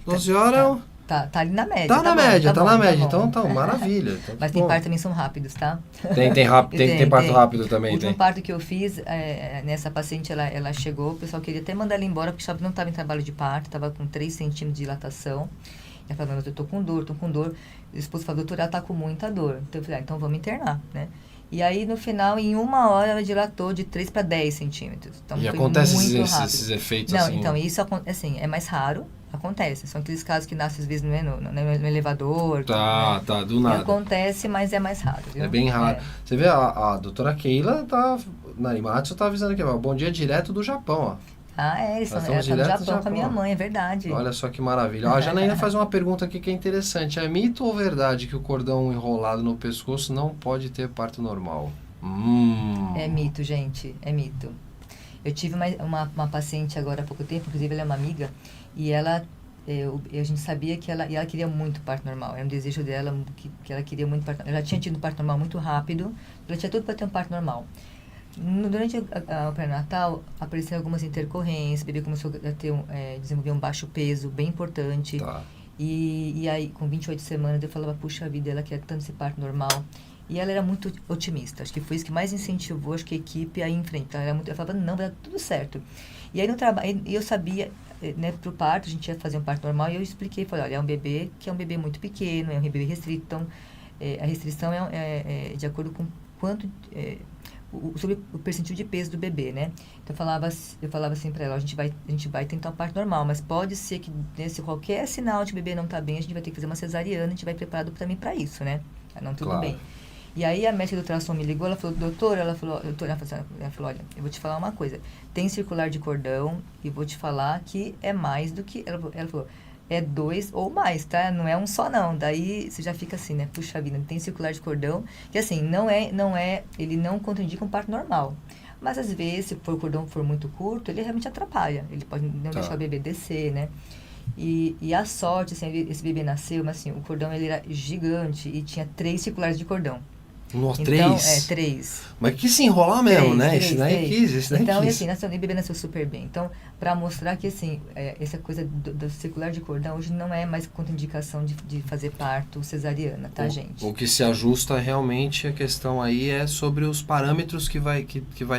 12 horas... Tá ali na média. Tá na média. Então, maravilha. Então, mas tem parto também são rápidos, tá? Tem parto rápido também. O último parto que eu fiz, nessa paciente, ela chegou, o pessoal queria até mandar ela embora, porque não estava em trabalho de parto, estava com 3 centímetros de dilatação. Ela falou, mas eu tô com dor. O esposo falou, doutora, ela tá com muita dor. Então eu falei, então vamos internar, né? E aí, no final, em 1 hora, ela dilatou de 3 para 10 centímetros. Então, e foi acontece muito esses efeitos não, assim? Então, isso assim, é mais raro. Acontece. São aqueles casos que nascem, às vezes, no elevador. Tá, do nada. Acontece, mas é mais raro. Viu? É bem raro. Você vê, a doutora Keila na Animatsu tá avisando aqui, bom dia direto do Japão, ó. Ela tá no Japão com a minha mãe, é verdade. Olha só que maravilha. A Janaína faz uma pergunta aqui que é interessante. É mito ou verdade que o cordão enrolado no pescoço não pode ter parto normal? É mito, gente. É mito. Eu tive uma paciente agora há pouco tempo, inclusive ela é uma amiga, e a gente sabia que ela queria muito parto normal. Era um desejo dela, que ela queria muito parto normal. Ela tinha tido um parto normal muito rápido, ela tinha tudo para ter um parto normal. Durante o pré-natal, apareceram algumas intercorrências, o bebê começou a desenvolver um baixo peso, bem importante. Tá. E aí, com 28 semanas, eu falava, puxa vida, ela quer tanto esse parto normal. E ela era muito otimista. Acho que foi isso que mais incentivou, acho que a equipe a ir em frente. Ela falava, não, vai dar tudo certo. E aí no trabalho, eu sabia, né, pro parto, a gente ia fazer um parto normal, e eu expliquei, falei, olha, é um bebê que é um bebê muito pequeno, é um bebê restrito, então a restrição é de acordo com quanto, sobre o percentil de peso do bebê, né? Então eu falava assim para ela, a gente vai tentar um parto normal, mas pode ser que, né, se qualquer sinal de bebê não tá bem, a gente vai ter que fazer uma cesariana, a gente vai preparado também para isso, né? Não, tudo Claro. bem. E aí a médica do ultrassom me ligou, ela falou, doutora, ela falou, olha, eu vou te falar uma coisa, tem circular de cordão e vou te falar que é mais do que, ela falou, é 2 ou mais, tá? Não é um só não. Daí você já fica assim, né? Puxa vida, tem circular de cordão, que assim, ele não contraindica um parto normal. Mas às vezes, se o cordão for muito curto, ele realmente atrapalha. Ele pode não deixar o bebê descer, né? E a sorte, assim, esse bebê nasceu, mas assim, o cordão ele era gigante e tinha 3 circulares de cordão. Nossa, Então, 3? 3. Mas que se enrolar mesmo, né? Três, esse daí três. quis, esse daí Então, quis. assim, o bebê nasceu super bem. Então, para mostrar que, assim, essa coisa do circular de cordão hoje não é mais contraindicação de fazer parto cesariana, tá, gente? O que se ajusta realmente, a questão aí é sobre os parâmetros que vai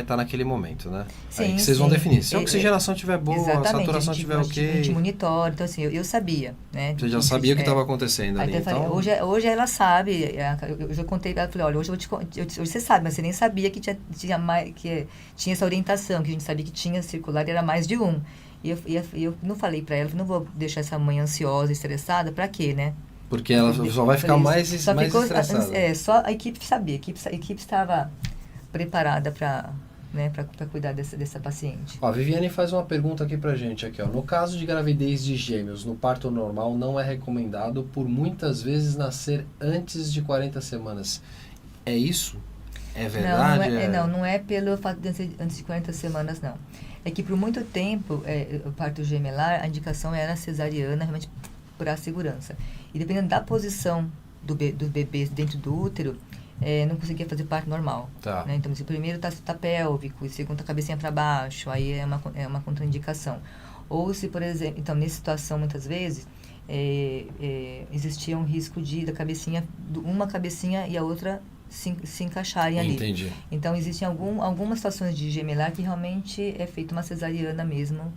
estar naquele momento, né? Sim, aí que vocês vão definir. Se a É, oxigenação estiver boa, a saturação estiver a gente ok. monitora. Então, assim, eu sabia, né? Você já sabia o que estava acontecendo ali, Até falei, então... hoje ela sabe, eu já contei pra ela, falei, olha, hoje hoje você sabe, mas você nem sabia que tinha essa orientação, que a gente sabia que tinha circular e era mais de um. E eu não falei pra ela, não vou deixar essa mãe ansiosa, estressada, pra quê, né? Porque ela só vai ficar mais estressada. Só a equipe sabia, a equipe estava preparada pra cuidar dessa paciente. Ó, a Viviane faz uma pergunta aqui pra gente, aqui, ó. No caso de gravidez de gêmeos, no parto normal, não é recomendado por muitas vezes nascer antes de 40 semanas. É isso? É verdade? Não é pelo fato de nascer antes de 40 semanas, não. É que por muito tempo, o parto gemelar, a indicação era cesariana, realmente por a segurança. E dependendo da posição dos bebês dentro do útero, não conseguia fazer parto normal. Tá. Né? Então, se o primeiro tá pélvico, e o segundo tá cabecinha para baixo, aí é uma contraindicação. Ou se, por exemplo, então, nessa situação, muitas vezes, existia um risco da cabecinha, uma cabecinha e a outra se encaixarem ali. Entendi. Então, existem algumas situações de gemelar que realmente é feita uma cesariana mesmo,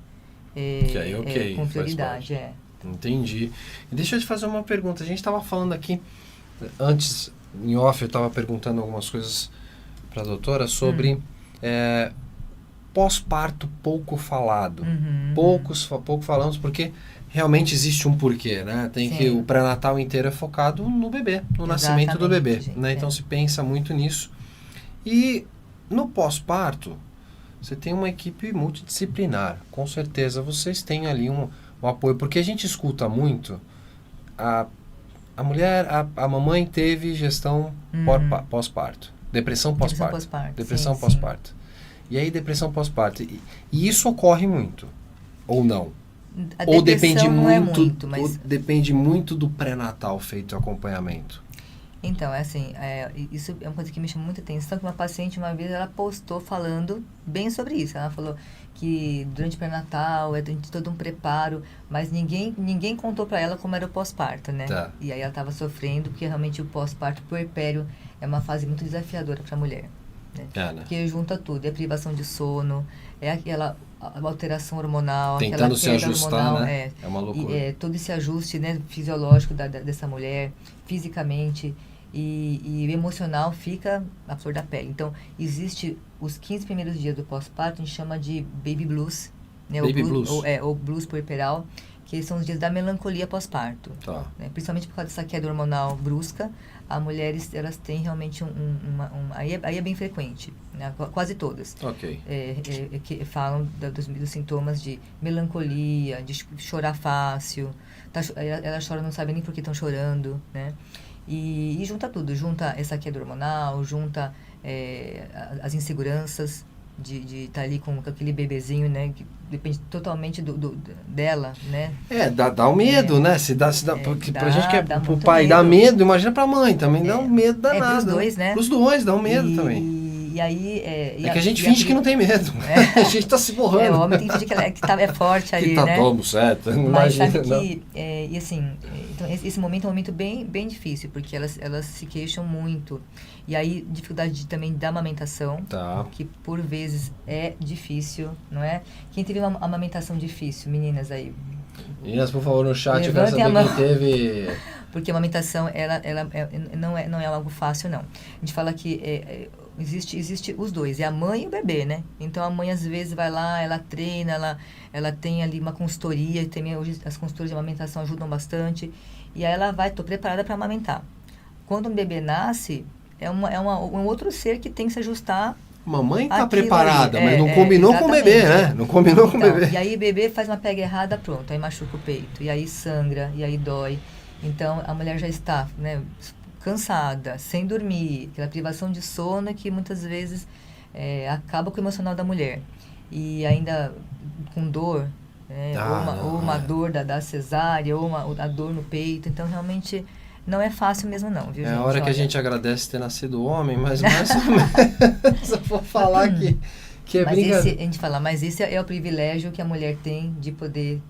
que aí, com prioridade. Entendi. E deixa eu te fazer uma pergunta. A gente estava falando aqui, antes, em off, eu estava perguntando algumas coisas para a doutora sobre pós-parto pouco falado. Pouco falamos porque realmente existe um porquê, né? Tem que o pré-natal inteiro é focado no bebê, no nascimento do bebê, gente, né? Então se pensa muito nisso. E no pós-parto, você tem uma equipe multidisciplinar. Com certeza vocês têm ali um apoio, porque a gente escuta muito a mulher, a mamãe teve gestão pós-parto, depressão pós-parto. Depressão pós-parto. E aí depressão pós-parto. E isso ocorre muito, ou não? Ou depende muito, mas... ou depende muito do pré-natal feito o acompanhamento? Então, isso é uma coisa que me chama muita atenção, que uma paciente, uma vez, ela postou falando bem sobre isso. Ela falou que durante o pré-natal, durante todo um preparo, mas ninguém contou para ela como era o pós-parto, né? Tá. E aí ela estava sofrendo, porque realmente o pós-parto puerpério é uma fase muito desafiadora para a mulher. Né? Porque junta tudo, é a privação de sono, é aquela alteração hormonal, tentando se ajustar, hormonal, né? É uma loucura. Todo esse ajuste, né, fisiológico dessa mulher, fisicamente e o emocional fica à flor da pele. Então, existe os 15 primeiros dias do pós-parto, a gente chama de baby blues, né? Baby blues. Ou blues puerperal, que são os dias da melancolia pós-parto. Tá. Né? Principalmente por causa dessa queda hormonal brusca, as mulheres, elas têm realmente aí é bem frequente, né? Quase todas. Ok. Que falam dos sintomas de melancolia, de chorar fácil, elas choram, não sabem nem por que estão chorando, né? E junta tudo, junta essa queda hormonal, junta as inseguranças de estar ali com aquele bebezinho, né? Que depende totalmente dela, né? Dá um medo, né? Porque pra gente que pro pai medo. dá medo, imagina pra mãe também, dá um medo danado. Pros dois, né? Pros dois, dá um medo também. E aí... que a gente finge que não tem medo. A gente tá se borrando. O homem tem que fingir que é forte ali, que tá né? todo certo. Não Mas imagina, sabe não. que, e assim, então esse momento é um momento bem, bem difícil, porque elas se queixam muito. E aí, dificuldade também da amamentação, Tá. que por vezes é difícil, não é? Quem teve uma amamentação difícil, meninas aí? Meninas, por favor, no chat, eu quero Levantem a saber mão. quem teve... Porque a amamentação, não é algo fácil, não. A gente fala que existe os dois, é a mãe e o bebê, né? Então, a mãe, às vezes, vai lá, ela treina, ela tem ali uma consultoria, também hoje as consultorias de amamentação ajudam bastante, e aí ela vai, tô preparada para amamentar. Quando um bebê nasce, é um outro ser que tem que se ajustar. Mamãe tá Aquilo preparada, ali, mas não combinou com o bebê, exatamente, né? Não combinou com o Então, bebê. E aí o bebê faz uma pega errada, pronto, aí machuca o peito, e aí sangra, e aí dói. Então, a mulher já está, né, cansada, sem dormir, aquela privação de sono que muitas vezes acaba com o emocional da mulher. E ainda com dor, né, ou uma dor da cesárea, ou a dor no peito. Então, realmente, não é fácil mesmo não, viu, É gente? a hora que a Olha. gente agradece ter nascido homem, mas mais ou menos eu vou falar que é Mas brincadeira. a gente fala, mas esse é o privilégio que a mulher tem de poder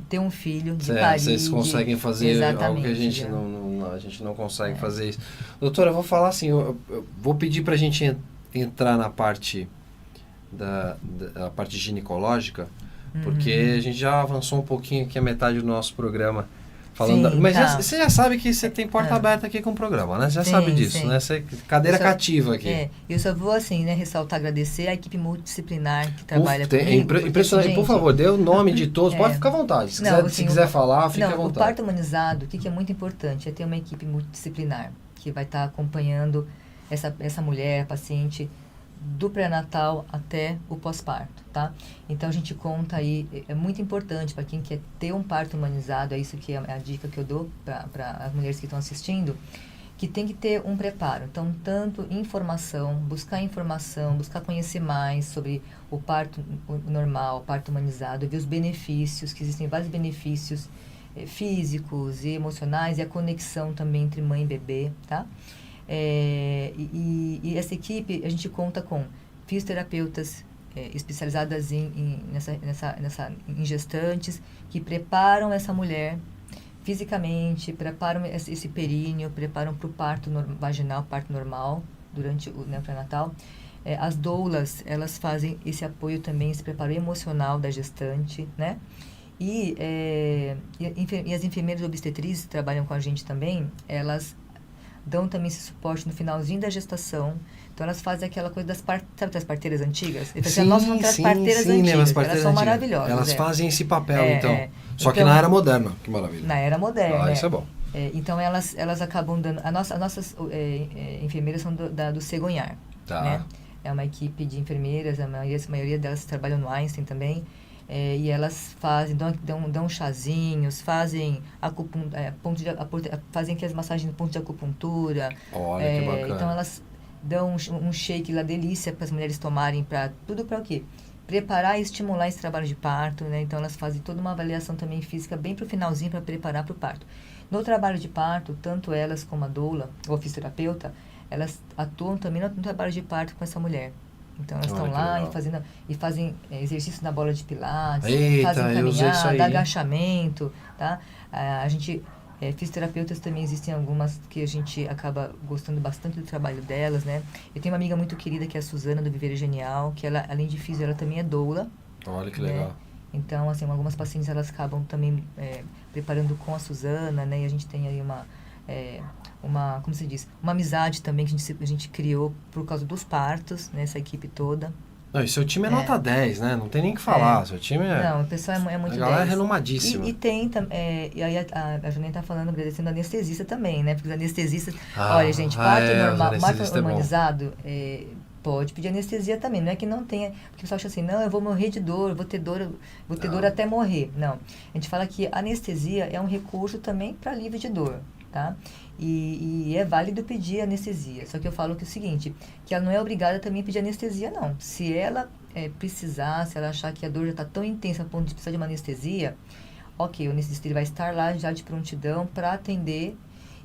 ter um filho, de parir. Vocês conseguem fazer algo que a gente já. a gente não consegue fazer isso. Doutora, eu vou falar assim, eu vou pedir pra gente entrar na parte da parte ginecológica, porque a gente já avançou um pouquinho aqui a metade do nosso programa. Falando Sim, mas tá. você já sabe que você tem porta aberta aqui com o programa, né? Você já Sim, sabe disso, sim. né? Você, cadeira cativa aqui. Eu só vou, assim, né, ressaltar, agradecer a equipe multidisciplinar que trabalha É comigo. impressionante. Gente, Por favor, dê o nome de todos. É. Pode ficar à vontade. Se Não, quiser, assim, se quiser falar, fique à o vontade. parto humanizado, o que é muito importante é ter uma equipe multidisciplinar que vai estar acompanhando essa mulher, a paciente, do pré-natal até o pós-parto, tá? Então, a gente conta aí, é muito importante para quem quer ter um parto humanizado, é isso que é a dica que eu dou para as mulheres que estão assistindo, que tem que ter um preparo. Então, tanto informação, buscar conhecer mais sobre o parto normal, o parto humanizado, ver os benefícios, que existem vários benefícios físicos e emocionais, e a conexão também entre mãe e bebê, tá? E essa equipe, a gente conta com fisioterapeutas especializadas em gestantes, que preparam essa mulher fisicamente, preparam esse períneo, preparam para o parto vaginal, parto normal, durante o pré-natal. As doulas, elas fazem esse apoio também, esse preparo emocional da gestante, né? E as enfermeiras obstetrizes que trabalham com a gente também, elas dão também esse suporte no finalzinho da gestação. Então, elas fazem aquela coisa sabe das parteiras antigas? Nossa, as parteiras antigas, elas são maravilhosas. Elas fazem esse papel, então. Só que então, na era moderna, que maravilha. Na era moderna. Isso é bom. Então, elas acabam dando... As nossas enfermeiras são do Cegonhar. Tá. Né? É uma equipe de enfermeiras, a maioria delas trabalham no Einstein também. E elas fazem, dão chazinhos, fazem fazem aquelas massagens no ponto de acupuntura. Olha, que bacana. Então elas dão um shake lá, delícia, para as mulheres tomarem, tudo para o quê? Preparar e estimular esse trabalho de parto, né? Então elas fazem toda uma avaliação também física bem para o finalzinho, para preparar para o parto. No trabalho de parto, tanto elas como a doula ou a fisioterapeuta, elas atuam também no trabalho de parto com essa mulher. Então, elas estão lá e fazem exercício na bola de pilates, fazem caminhada, agachamento, tá? A gente, fisioterapeutas também existem algumas que a gente acaba gostando bastante do trabalho delas, né? Eu tenho uma amiga muito querida que é a Suzana, do Viver Genial, que ela, além de fisio, ela também é doula. Olha que né? legal. Então, assim, algumas pacientes, elas acabam também preparando com a Suzana, né? E a gente tem aí como se diz, uma amizade também que a gente criou por causa dos partos, né, essa equipe toda. Não, e seu time é nota 10, né? Não tem nem o que falar. Seu time é... Não, o pessoal é muito 10. A galera é renomadíssima. E tem, e aí a Janine tá falando, agradecendo a anestesista também, né? Porque os anestesistas... olha, gente, parto normal, parto humanizado, pode pedir anestesia também. Não é que não tenha... Porque o pessoal acha assim, não, eu vou morrer de dor, vou ter dor até morrer. Não. A gente fala que a anestesia é um recurso também para alívio de dor, tá? E é válido pedir anestesia. Só que eu falo que é o seguinte, que ela não é obrigada também a pedir anestesia, não. Se ela precisar, se ela achar que a dor já está tão intensa a ponto de precisar de uma anestesia, ok, o anestesista vai estar lá já de prontidão para atender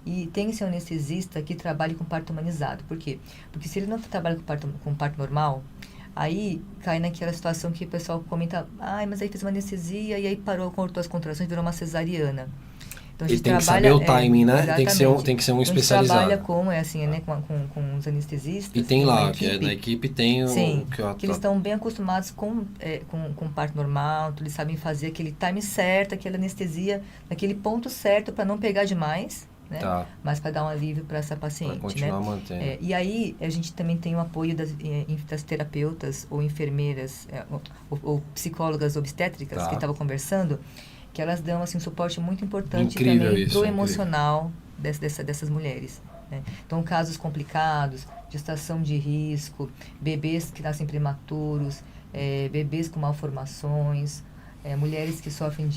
E tem que ser um anestesista que trabalhe com parto humanizado. Por quê? Porque se ele não trabalha com parto normal, aí cai naquela situação que o pessoal comenta, mas aí fez uma anestesia e aí parou, cortou as contrações, virou uma cesariana. Então, E tem que saber o timing, né? Tem que ser um Então, a gente especializado. trabalha com os anestesistas. E tem com a lá, que é da equipe, tem o... Sim, que eles estão bem acostumados com parto normal, eles sabem fazer aquele time certo, aquela anestesia, naquele ponto certo para não pegar demais, né? Tá. Mas para dar um alívio para essa paciente, Pra continuar né? mantendo. E aí a gente também tem o apoio das terapeutas ou enfermeiras ou psicólogas obstétricas Tá. que estavam conversando, que elas dão assim, um suporte muito importante Incrível também isso, pro incrível. emocional dessas mulheres. Né? Então, casos complicados, gestação de risco, bebês que nascem prematuros, bebês com malformações, mulheres que sofrem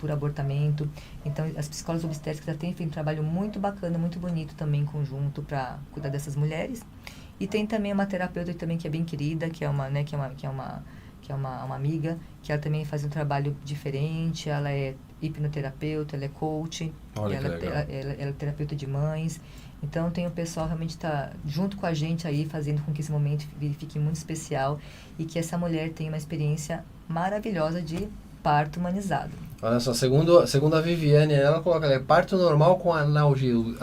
por abortamento. Então, as psicólogas obstétricas já têm feito um trabalho muito bacana, muito bonito também em conjunto para cuidar dessas mulheres. E tem também uma terapeuta também que é bem querida, que é uma amiga, que ela também faz um trabalho diferente. Ela é hipnoterapeuta, ela é coach, Olha que ela legal. é terapeuta de mães. Então, tem o pessoal realmente está junto com a gente aí, fazendo com que esse momento fique muito especial e que essa mulher tenha uma experiência maravilhosa de parto humanizado. Olha só, segundo a Viviane, ela coloca ali, parto normal com analgesia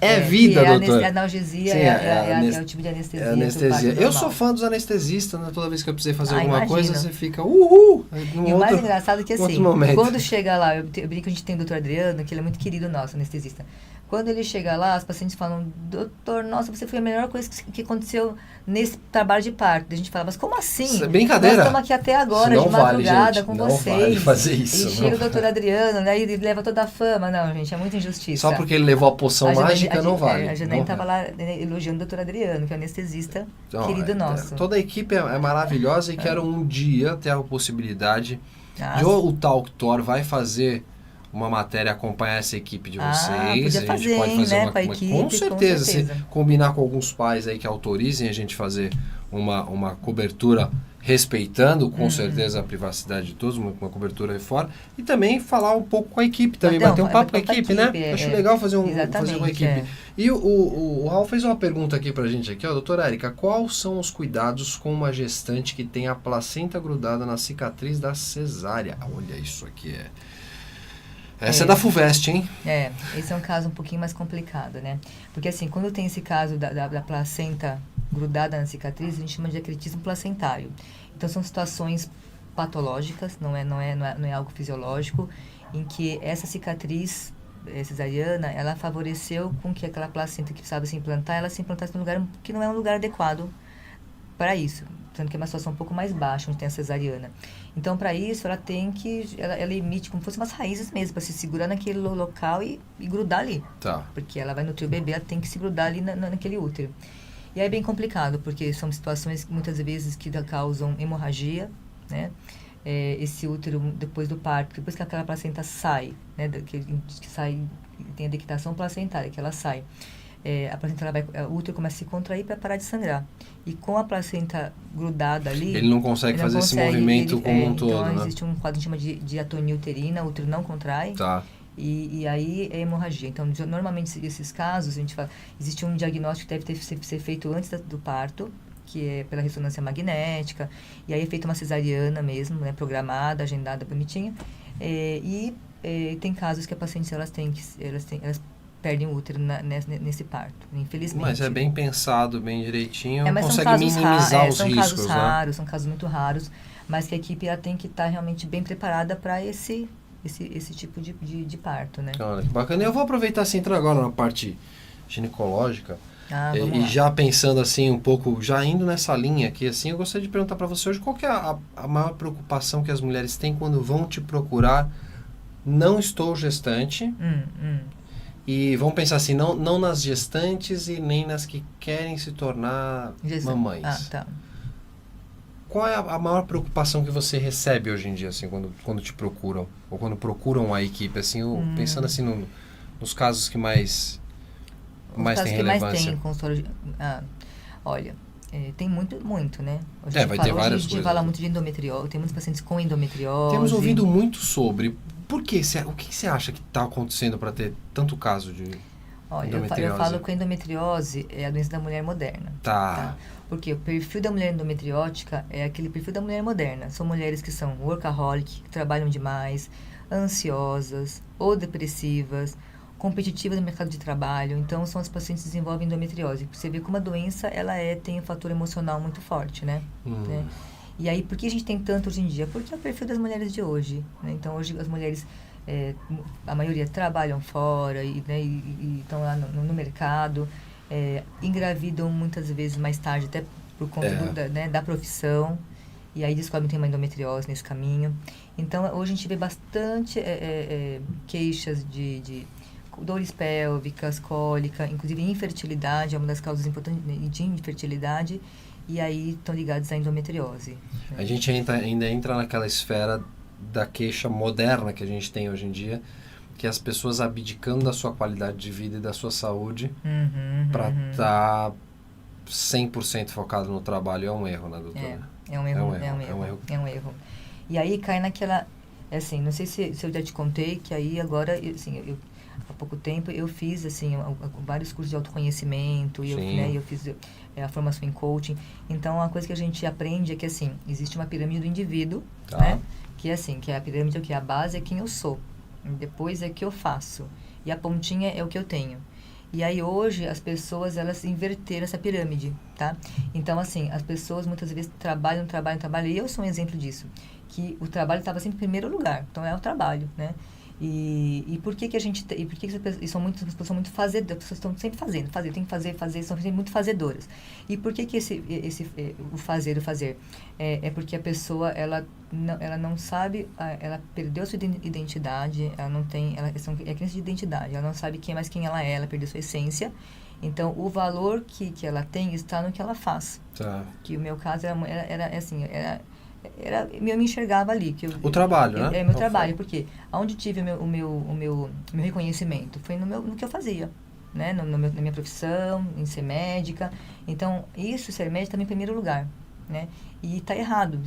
é vida, doutora. A analgesia Sim, é o tipo de anestesia. É anestesia. do parto Eu normal. sou fã dos anestesistas, né? Toda vez que eu precisei fazer Ah, alguma imagino. coisa, você fica uhul! E o mais engraçado é que outro assim, momento. quando chega lá, eu brinco, a gente tem o doutor Adriano, que ele é muito querido nosso, anestesista. Quando ele chega lá, as pacientes falam, doutor, nossa, você foi a melhor coisa que aconteceu nesse trabalho de parto. A gente fala, mas como assim? Isso é brincadeira. Nós estamos aqui até agora, Isso não de madrugada, vale, gente. com Não vocês. vale fazer isso, E chega o doutor Adriano, né, e ele leva toda a fama. Não, gente, é muita injustiça. Só porque ele levou a poção mágica não vale. A Janaína estava lá, né, elogiando o doutor Adriano, que é anestesista Então, querido nosso. Toda a equipe é maravilhosa e quero um dia ter a possibilidade Ah, de o Talk Tour vai fazer uma matéria, acompanhar essa equipe de vocês. podia A gente fazer, pode fazer né, uma, com a equipe, com com certeza, certeza. se combinar com alguns pais aí que autorizem a gente fazer uma cobertura respeitando com certeza a privacidade de todos, uma cobertura aí fora, e também falar um pouco com a equipe também, Então, bater um papo com a bater equipe, com a né? equipe, Acho legal fazer com a exatamente, equipe. E o Raul fez uma pergunta aqui pra gente aqui, ó, doutora Érica, quais são os cuidados com uma gestante que tem a placenta grudada na cicatriz da cesárea? Olha, isso aqui Essa é da FUVEST, hein? Esse é um caso um pouquinho mais complicado, né? Porque assim, quando tem esse caso da placenta grudada na cicatriz, a gente chama de acretismo placentário. Então são situações patológicas, não é algo fisiológico, em que essa cicatriz cesariana, ela favoreceu com que aquela placenta que precisava se implantar, ela se implantasse num lugar que não é um lugar adequado para isso. Tanto que é uma situação um pouco mais baixa, onde tem a cesariana. Então, para isso, ela tem que... Ela emite como se fossem umas raízes mesmo, para se segurar naquele local e grudar ali. Tá. Porque ela vai nutrir o bebê, ela tem que se grudar ali naquele útero. E aí é bem complicado, porque são situações, muitas vezes, que causam hemorragia, né? Esse útero, depois do parto, depois que aquela placenta sai, né? Que sai, tem a dequitação placentária, que ela sai. A placenta, o útero começa a se contrair para parar de sangrar. E com a placenta grudada ali... Ele não consegue fazer esse movimento como um todo, então, né? existe um quadro que chama de atonia uterina, o útero não contrai. Tá. E aí é hemorragia. Então, normalmente, esses casos, a gente fala... Existe um diagnóstico que deve ser feito antes do parto, que é pela ressonância magnética. E aí é feita uma cesariana mesmo, né? Programada, agendada, bonitinha. Tem casos que as pacientes, elas perdem o útero nesse parto, infelizmente. Mas é bem pensado, bem direitinho, mas consegue minimizar os são riscos, casos né? raros, são casos muito raros, mas que a equipe ela tem que estar realmente bem preparada para esse tipo de parto, né? Olha, que bacana. Eu vou aproveitar assim, entrar agora na parte ginecológica, Vamos e lá. já pensando assim um pouco, já indo nessa linha aqui, assim, eu gostaria de perguntar para você hoje qual que é a maior preocupação que as mulheres têm quando vão te procurar, não estou gestante, e vamos pensar assim, não nas gestantes e nem nas que querem se tornar mamães. Tá. Qual é a maior preocupação que você recebe hoje em dia, assim, quando te procuram? Ou quando procuram a equipe, assim, pensando assim nos casos que mais tem relevância? Mais tem consultório. Olha, tem muito, né? Vai ter várias Hoje a gente coisas. fala muito de endometriose, tem muitos pacientes com endometriose. Temos ouvido muito sobre, Por quê? O que você acha que está acontecendo para ter tanto caso de Olha, endometriose? eu falo que a endometriose é a doença da mulher moderna. Tá. Porque o perfil da mulher endometriótica é aquele perfil da mulher moderna. São mulheres que são workaholic, que trabalham demais, ansiosas ou depressivas, competitivas no mercado de trabalho. Então, são as pacientes que desenvolvem endometriose. Você vê como a doença, tem um fator emocional muito forte, né? E aí, por que a gente tem tanto hoje em dia? Porque é o perfil das mulheres de hoje, né? Então, hoje as mulheres, a maioria trabalham fora e estão lá no mercado, engravidam muitas vezes mais tarde, até por conta da profissão, e aí descobrem que tem uma endometriose nesse caminho. Então, hoje a gente vê bastante queixas de dores pélvicas, cólica, inclusive infertilidade, é uma das causas importantes de infertilidade, e aí estão ligados à endometriose. Né? A gente ainda entra naquela esfera da queixa moderna que a gente tem hoje em dia, que é as pessoas abdicando da sua qualidade de vida e da sua saúde para estar 100% focado no trabalho. É um erro, né, doutora? É um erro. E aí cai naquela... Assim, não sei se eu já te contei que aí agora, eu há pouco tempo eu fiz vários cursos de autoconhecimento e eu fiz a formação em coaching. Então, a coisa que a gente aprende é que existe uma pirâmide do indivíduo, né? Que é a pirâmide, que a base é quem eu sou, depois é o que eu faço e a pontinha é o que eu tenho. E aí hoje as pessoas, elas inverteram essa pirâmide, tá? Então, as pessoas muitas vezes trabalham, e eu sou um exemplo disso, que o trabalho estava sempre em primeiro lugar. Então, é o trabalho, né? E por que a gente... E por que as pessoas são muito fazedoras? As pessoas estão sempre fazendo, tem que fazer, são sempre muito fazedoras. E por que o fazer? É porque a pessoa, ela não sabe, ela perdeu a sua identidade, ela não tem... É crença de identidade, ela não sabe quem ela é, ela perdeu sua essência. Então, o valor que ela tem está no que ela faz. Tá. Que o meu caso eu me enxergava ali. O trabalho, né? É meu trabalho, porque onde tive o meu reconhecimento foi no que eu fazia, né? Na minha profissão, em ser médica. Então, ser médica está em primeiro lugar, né? E está errado,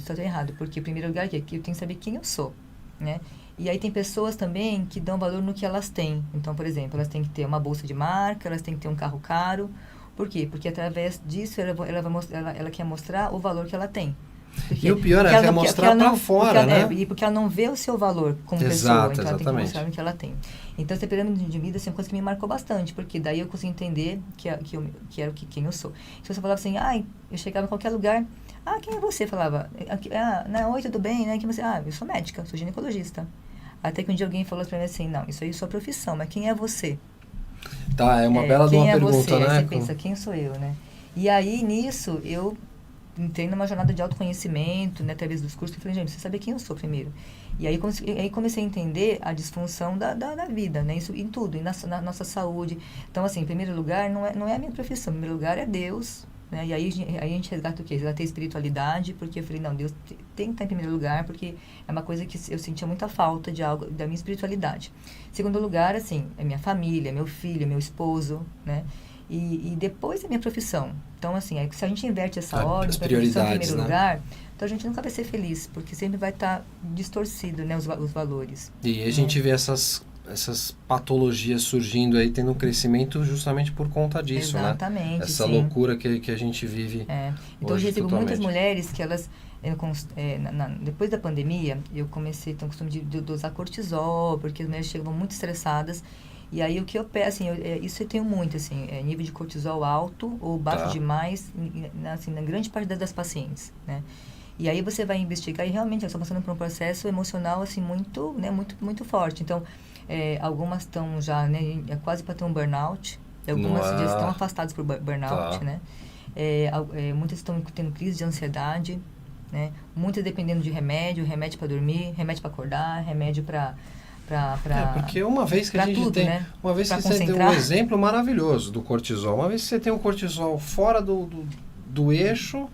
porque em primeiro lugar é que eu tenho que saber quem eu sou, né? E aí tem pessoas também que dão valor no que elas têm. Então, por exemplo, elas têm que ter uma bolsa de marca, elas têm que ter um carro caro. Por quê? Porque através disso ela quer mostrar o valor que ela tem. E o pior é que é mostrar para fora, né? E porque ela não vê o seu valor como pessoa, então ela tem que mostrar o que ela tem. Então, essa pirâmide de vida é uma coisa que me marcou bastante, porque daí eu consegui entender que era quem eu sou. Se você falava eu chegava em qualquer lugar, quem é você? Falava, oi, tudo bem, né? Eu sou médica, sou ginecologista. Até que um dia alguém falou pra mim não, isso aí é sua profissão, mas quem é você? Tá, é uma bela de uma pergunta, né? Aí você pensa, quem sou eu, né? E aí, nisso, eu entrei numa jornada de autoconhecimento, né, através dos cursos, que eu falei, gente, você saber quem eu sou primeiro. E aí comecei a entender a disfunção da vida, né, isso em tudo, e na nossa saúde. Então, em primeiro lugar, não é a minha profissão, em primeiro lugar é Deus, né, e aí a gente resgata o quê? Resgata a espiritualidade, porque eu falei, não, Deus tem que estar em primeiro lugar, porque é uma coisa que eu sentia muita falta de algo, da minha espiritualidade. Segundo lugar, é minha família, meu filho, meu esposo, né, e depois a minha profissão. Então, se a gente inverte essa ordem, as prioridades, em primeiro né? lugar, então a gente nunca vai ser feliz, porque sempre vai estar distorcido, né, os valores. E a gente vê essas patologias surgindo aí, tendo um crescimento justamente por conta disso, exatamente, né? Essa sim. loucura que a gente vive Então, hoje, eu recebo totalmente. muitas mulheres que elas... depois da pandemia, eu comecei a ter o costume de dosar cortisol, porque as mulheres chegam muito estressadas. E aí o que eu peço, isso eu tenho muito, nível de cortisol alto ou baixo demais, na grande parte das pacientes, né? E aí você vai investigar e realmente elas estão passando por um processo emocional, muito, né, muito forte. Então, algumas estão já, né, quase para ter um burnout, algumas já estão afastadas por burnout, né? Muitas estão tendo crise de ansiedade, né? Muitas dependendo de remédio para dormir, remédio para acordar, remédio para porque uma vez que a gente tudo, tem, né? uma vez que você tem um exemplo maravilhoso do cortisol, uma vez que você tem um cortisol fora do eixo,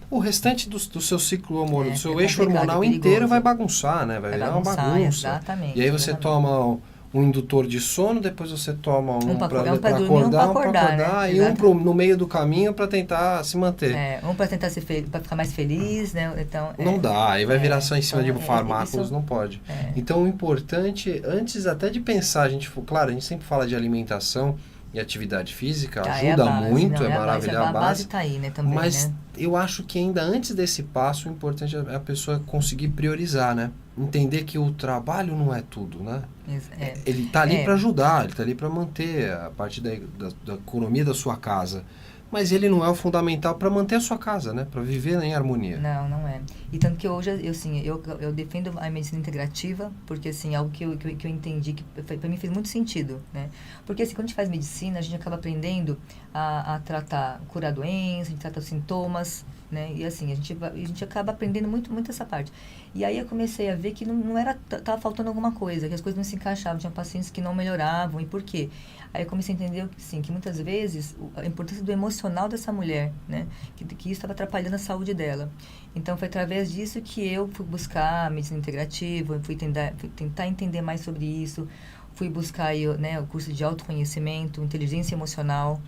o restante do seu ciclo do seu eixo hormonal inteiro vai bagunçar, né? Vai virar uma bagunça. Exatamente. E aí você toma um indutor de sono, depois você toma um para dormir, um acordar, um pra um para acordar, acordar, né? e um no meio do caminho para tentar se manter. Um para tentar para ficar mais feliz, né? Então, não dá, aí vai virar só em cima de fármacos, isso, não pode. Então, o importante, antes até de pensar, a gente sempre fala de alimentação e atividade física, ajuda muito, é maravilhoso. A base está aí, né, também, mas né? eu acho que ainda antes desse passo, o importante é a pessoa conseguir priorizar, né? Entender que o trabalho não é tudo, né? Ele está ali para ajudar, ele está ali para manter a parte da economia da sua casa. Mas ele não é o fundamental para manter a sua casa, né? Para viver em harmonia. Não é. E tanto que hoje, eu defendo a medicina integrativa, porque, assim, algo que eu entendi, que para mim fez muito sentido, né? Porque, assim, quando a gente faz medicina, a gente acaba aprendendo a curar doenças, a gente trata os sintomas, né? E, assim, a gente acaba aprendendo muito essa parte. E aí eu comecei a ver que tava faltando alguma coisa, que as coisas não se encaixavam, tinha pacientes que não melhoravam, e por quê? Aí eu comecei a entender que muitas vezes a importância do emocional dessa mulher, né? Que isso estava atrapalhando a saúde dela. Então foi através disso que eu fui buscar a medicina integrativa, fui tentar entender mais sobre isso, fui buscar o curso de autoconhecimento, inteligência emocional.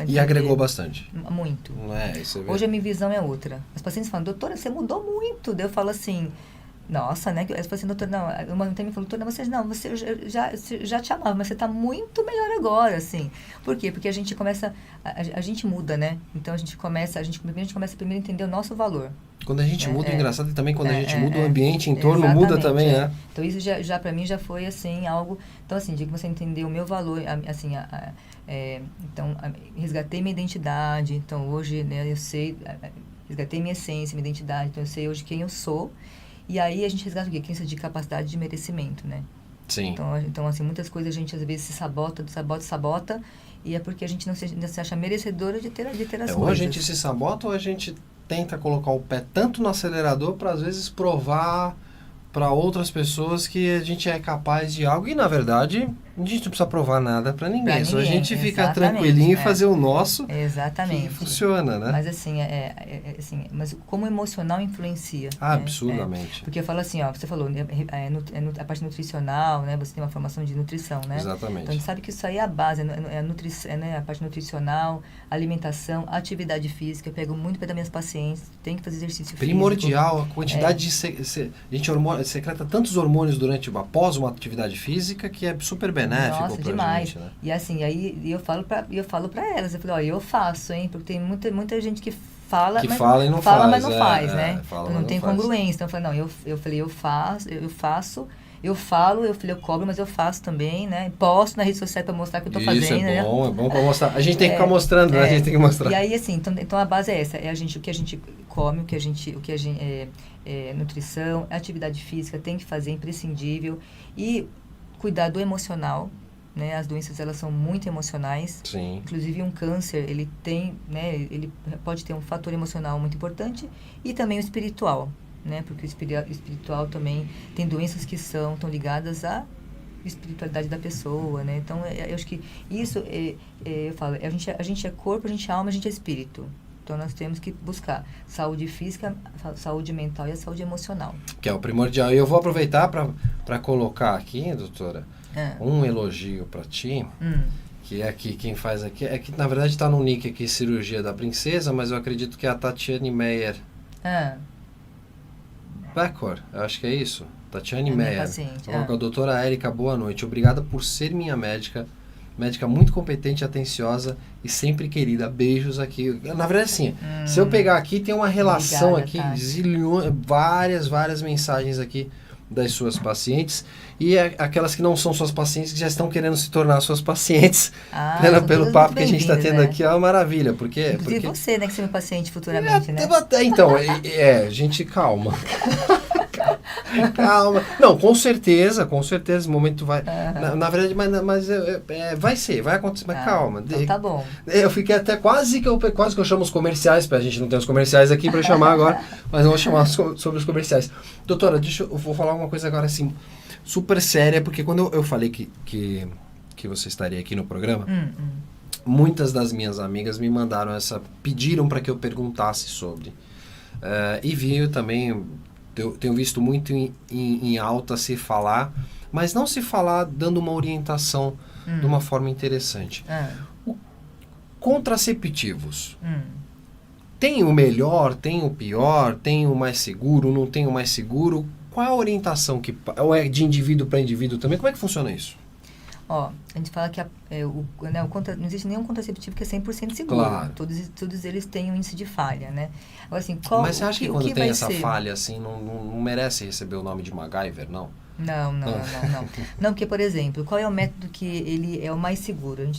E agregou bastante. Muito. Não é, isso é hoje a minha visão é outra. As pacientes falam, doutora, você mudou muito. Daí eu falo assim... Nossa, né? Eu falei assim, doutor, uma me falou, doutora, você já te amava, mas você está muito melhor agora, assim. Por quê? Porque a gente começa, a gente muda, né? Então a gente começa primeiro a entender o nosso valor. Quando a gente muda, o engraçado é também quando a gente muda, o ambiente em torno muda também, né? Então isso já para mim já foi, assim, algo... Então, assim, de que você entender o meu valor, assim, então, resgatei minha identidade, então hoje, né, eu sei, resgatei minha essência, minha identidade, então eu sei hoje quem eu sou. E aí a gente resgata o quê? Crença de capacidade de merecimento, né? Sim. Então, assim, muitas coisas a gente às vezes se sabota, e é porque a gente não se acha merecedora de ter as coisas. Ou a gente se sabota ou a gente tenta colocar o pé tanto no acelerador para às vezes provar para outras pessoas que a gente é capaz de algo e, na verdade, a gente não precisa provar nada para ninguém. Só a gente fica tranquilinho e fazer o nosso. Exatamente. Que funciona, né? Mas, assim, mas como emocional influencia. Absurdamente. Porque eu falo assim, ó, você falou, a parte nutricional, né? Você tem uma formação de nutrição, né? Exatamente. Então, a gente sabe que isso aí é a base, a parte nutricional, alimentação, atividade física. Eu pego muito para das minhas pacientes, tem que fazer exercício primordial, físico. A quantidade de... A gente secreta tantos hormônios após uma atividade física que é super benéfico. Nossa, pra demais. gente, né? E assim, aí eu falo para elas, eu falo, eu faço, hein? Porque tem muita gente que fala, que mas fala e não fala, faz, mas não faz, né? Fala, então não tem congruência. Então eu falei, não, eu falei, eu faço, eu cobro, mas eu faço também, né? Posto na rede social para mostrar que eu tô fazendo, é bom, né? É bom para mostrar. A gente tem que ficar mostrando, né? A gente tem que mostrar. E aí, assim, então a base é essa, o que a gente come, o que a gente nutrição, atividade física, tem que fazer, imprescindível, e cuidar do emocional, né? As doenças, elas são muito emocionais. Sim. Inclusive um câncer, ele tem, né? Ele pode ter um fator emocional muito importante e também o espiritual, né? Porque o espiritual também tem doenças que estão ligadas à espiritualidade da pessoa, né? Então, eu acho que isso, eu falo, a gente é corpo, a gente é alma, a gente é espírito. Então, nós temos que buscar saúde física, saúde mental e a saúde emocional. Que é o primordial. E eu vou aproveitar para colocar aqui, doutora, um elogio para ti, que é aqui, quem faz aqui, é que na verdade está no nick aqui, Cirurgia da Princesa, mas eu acredito que é a Tatiane Meyer. Becor, eu acho que é isso. Tatiane Meyer. Coloca a doutora Érica, boa noite. Obrigada por ser minha médica muito competente, atenciosa e sempre querida. Beijos aqui. Na verdade, assim, se eu pegar aqui, tem uma relação aqui, várias mensagens aqui das suas pacientes e aquelas que não são suas pacientes, que já estão querendo se tornar suas pacientes pelo papo que a gente está tendo aqui. É uma maravilha. Inclusive você, né, que ser meu paciente futuramente, né? Então, gente, calma. Calma. Não, com certeza, o momento vai... Na verdade, mas vai acontecer, mas calma. Então tá bom. Eu fiquei até quase que eu chamo os comerciais, a gente não tem os comerciais aqui para chamar agora, mas eu vou chamar sobre os comerciais. Doutora, eu vou falar uma coisa agora assim, super séria, porque quando eu falei que você estaria aqui no programa, muitas das minhas amigas me mandaram pediram para que eu perguntasse sobre. E vi também... Eu tenho visto muito em alta se falar, mas não se falar dando uma orientação de uma forma interessante. Contraceptivos. Tem o melhor, tem o pior, tem o mais seguro, não tem o mais seguro? Qual é a orientação? Ou é de indivíduo para indivíduo também? Como é que funciona isso? Ó, a gente fala que não existe nenhum contraceptivo que é 100% seguro. Claro. Todos eles têm um índice de falha, né? Agora, assim, Mas você acha que quando tem essa ser? falha, assim, não merece receber o nome de MacGyver, não? Não. Não, porque, por exemplo, qual é o método que ele é o mais seguro?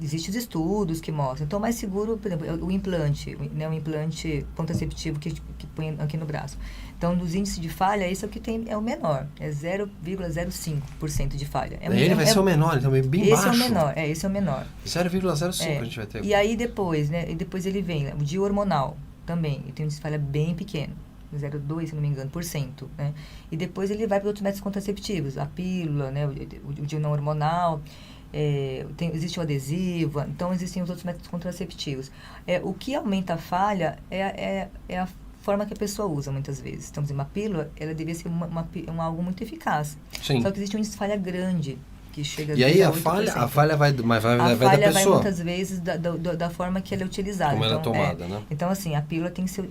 Existem os estudos que mostram. Então, o mais seguro, por exemplo, é o implante, né? O implante contraceptivo que põe aqui no braço. Então, dos índices de falha, esse é o que é o menor. É 0,05% de falha. Ele vai ser o menor, então é bem baixo. Esse é o menor. 0,05 a gente vai ter. E aí depois, né? E depois ele vem, né, o de hormonal também. E tem um índice de falha bem pequeno. 0,2, se não me engano, por cento, né? E depois ele vai para outros métodos contraceptivos. A pílula, né? O de não hormonal. Existe o adesivo. Então, existem os outros métodos contraceptivos. O que aumenta a falha é a forma que a pessoa usa, muitas vezes. Então, uma pílula, ela deveria ser algo muito eficaz. Sim. Só que existe um índice de falha grande, que chega e aí a falha vai da pessoa? Vai muitas vezes da forma que ela é utilizada. Como ela é tomada, né? Então, assim, a pílula tem que ser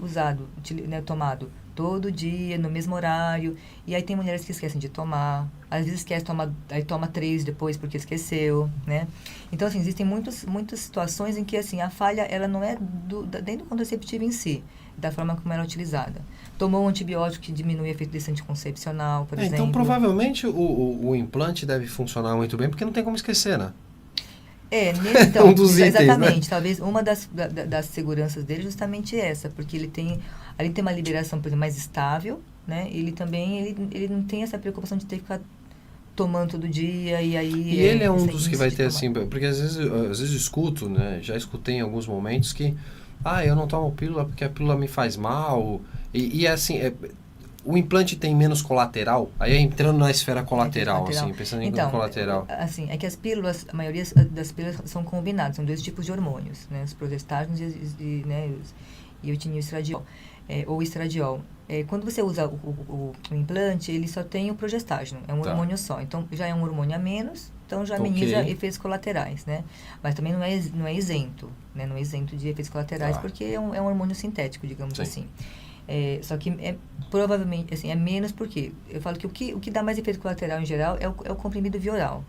tomado todo dia, no mesmo horário. E aí tem mulheres que esquecem de tomar. Às vezes esquece de tomar, aí toma 3 depois porque esqueceu, né? Então, assim, existem muitas situações em que, assim, a falha, ela não é dentro do contraceptivo em si, da forma como ela é utilizada. Tomou um antibiótico que diminui o efeito desse anticoncepcional, por exemplo. Então, provavelmente, o implante deve funcionar muito bem, porque não tem como esquecer, né? Então, um dos itens, exatamente. Né? Talvez uma das seguranças dele é justamente essa, porque além de ter uma liberação, por exemplo, mais estável, né? Ele também, ele não tem essa preocupação de ter que ficar tomando todo dia, e aí... E ele é um dos que vai ter, assim, porque às vezes escuto, né? Já escutei em alguns momentos que, eu não tomo pílula porque a pílula me faz mal, e assim... O implante tem menos colateral? Aí entrando na esfera colateral, assim, pensando em colateral. Assim, é que as pílulas, a maioria das pílulas são combinadas, são 2 tipos de hormônios, né? Os progestágenos e o estradiol, ou estradiol. Quando você usa o implante, ele só tem o progestágeno, é um hormônio só. Então, já é um hormônio a menos, então já ameniza efeitos colaterais, né? Mas também não é isento, né? Não é isento de efeitos colaterais, porque é um hormônio sintético, digamos assim. Só que provavelmente, assim, é menos porque eu falo que o que dá mais efeito colateral em geral é o comprimido via oral.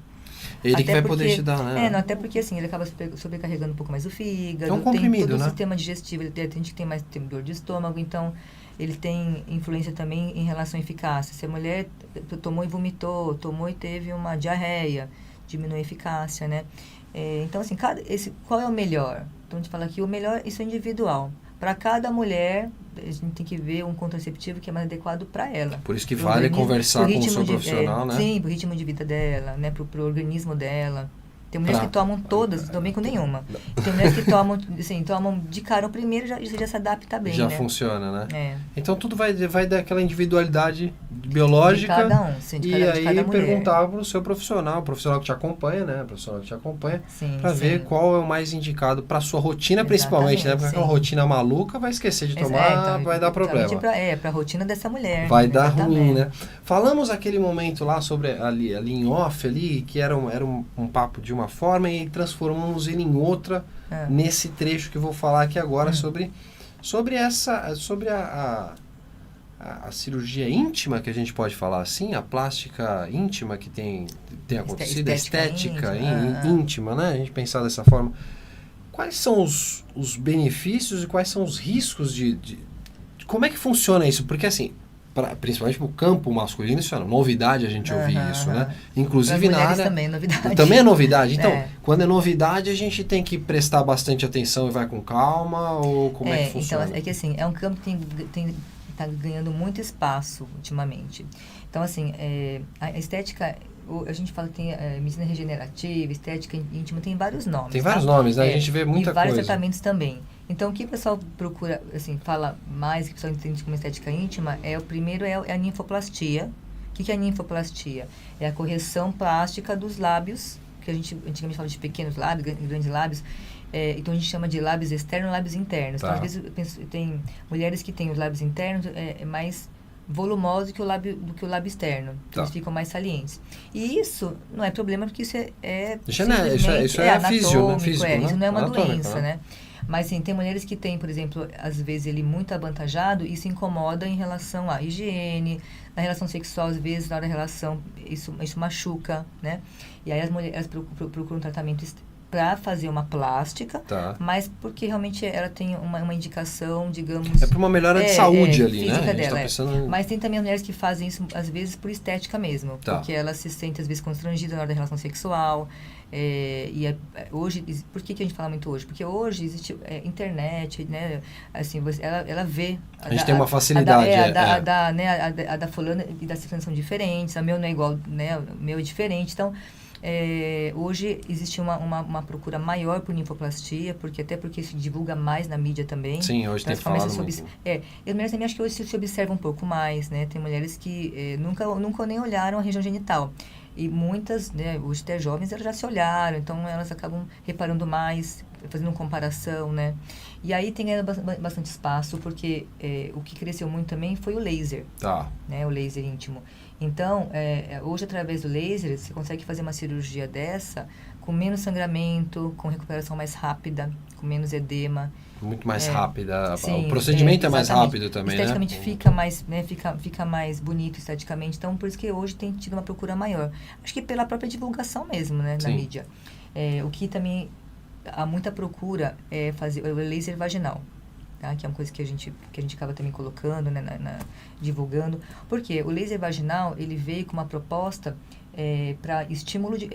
Ele até que vai poder te dar, né? Até porque, assim, ele acaba sobrecarregando um pouco mais o fígado. É um comprimido, tem todo né? o sistema digestivo, ele tem gente que tem dor de estômago, então ele tem influência também em relação à eficácia. Se a mulher tomou e vomitou, tomou e teve uma diarreia, diminui a eficácia, né? Então, assim, qual é o melhor? Então, a gente fala que o melhor, isso é individual. Para cada mulher, a gente tem que ver um contraceptivo que é mais adequado para ela. Por isso que vale conversar com o seu profissional, né? Sim, pro ritmo de vida dela, né? Pro organismo dela. Tem mulheres que tomam todas, não tomam com nenhuma. Tem mulheres que tomam de cara o primeiro e já se adapta bem, já né? funciona, né? Então tudo vai daquela individualidade biológica. De cada um, sim, de cada mulher. Perguntar pro seu profissional, o profissional que te acompanha, né? O profissional que te acompanha, para ver qual é o mais indicado para sua rotina, principalmente, né? Porque aquela rotina maluca vai esquecer de tomar, vai dar problema. Pra rotina dessa mulher. Vai dar ruim, né? Falamos aquele momento lá sobre ali em off ali, que era um papo de uma forma e transformamos ele em outra nesse trecho que eu vou falar aqui agora sobre a cirurgia íntima, que a gente pode falar assim, a plástica íntima que tem acontecido, a estética íntima, né? A gente pensar dessa forma. Quais são os benefícios e quais são os riscos de como é que funciona isso? Porque assim, principalmente no campo masculino, isso é novidade a gente ouvir isso, né? Inclusive na área... também é novidade. Também é novidade. Então, quando é novidade, a gente tem que prestar bastante atenção e vai com calma, ou como é que funciona? Então, é que assim, é um campo que está ganhando muito espaço ultimamente. Então, assim, a estética... A gente fala que tem medicina regenerativa, estética íntima, tem vários nomes. Tem vários nomes, né? A gente vê muita coisa. E vários tratamentos também. Então, o que o pessoal procura, assim, fala mais, que o pessoal entende como estética íntima, o primeiro é a ninfoplastia. O que é a ninfoplastia? É a correção plástica dos lábios, que a gente antigamente falava de pequenos lábios, grandes lábios. Então, a gente chama de lábios externos e lábios internos. Então, às vezes, tem mulheres que têm os lábios internos mais volumosos do que o lábio externo. Então, Tá. eles ficam mais salientes. E isso não é problema, porque isso Isso é simplesmente físio, né? anatômico, Físico, né? isso não é uma Anatômico, doença, né? Mas, sim, tem mulheres que têm, por exemplo, às vezes ele muito avantajado, isso incomoda em relação à higiene, na relação sexual, às vezes, na hora da relação, isso machuca, né? E aí as mulheres procuram um tratamento para fazer uma plástica, Tá. mas porque realmente ela tem uma indicação, digamos... É para uma melhora de saúde ali, né? física A gente dela, tá pensando... Mas tem também mulheres que fazem isso, às vezes, por estética mesmo. Tá. Porque elas se sentem, às vezes, constrangidas na hora da relação sexual. Hoje, por que a gente fala muito hoje? Porque hoje existe internet, né? Assim, ela vê... A gente tem uma facilidade. A da fulana e da ciclana são diferentes, a meu não é igual, né? O meu é diferente. Então, hoje existe uma procura maior por ninfoplastia, até porque se divulga mais na mídia também. Sim, hoje tem falado muito. E as mulheres também acho que hoje se observa um pouco mais, né? Tem mulheres que nunca nem olharam a região genital. E muitas, né, hoje até jovens, elas já se olharam, então elas acabam reparando mais, fazendo comparação, né? E aí tem bastante espaço, porque o que cresceu muito também foi o laser, Tá. né? O laser íntimo. Então, hoje, através do laser, você consegue fazer uma cirurgia dessa com menos sangramento, com recuperação mais rápida, com menos edema. Muito mais rápida. Sim, o procedimento é mais exatamente. rápido também, esteticamente né? fica mais, né, fica mais bonito esteticamente. Então, por isso que hoje tem tido uma procura maior. Acho que pela própria divulgação mesmo, né, na Sim. mídia. O que também há muita procura é fazer o laser vaginal. Tá? Que é uma coisa que a gente acaba também colocando, né, divulgando. Porque o laser vaginal, ele veio com uma proposta para estímulo de...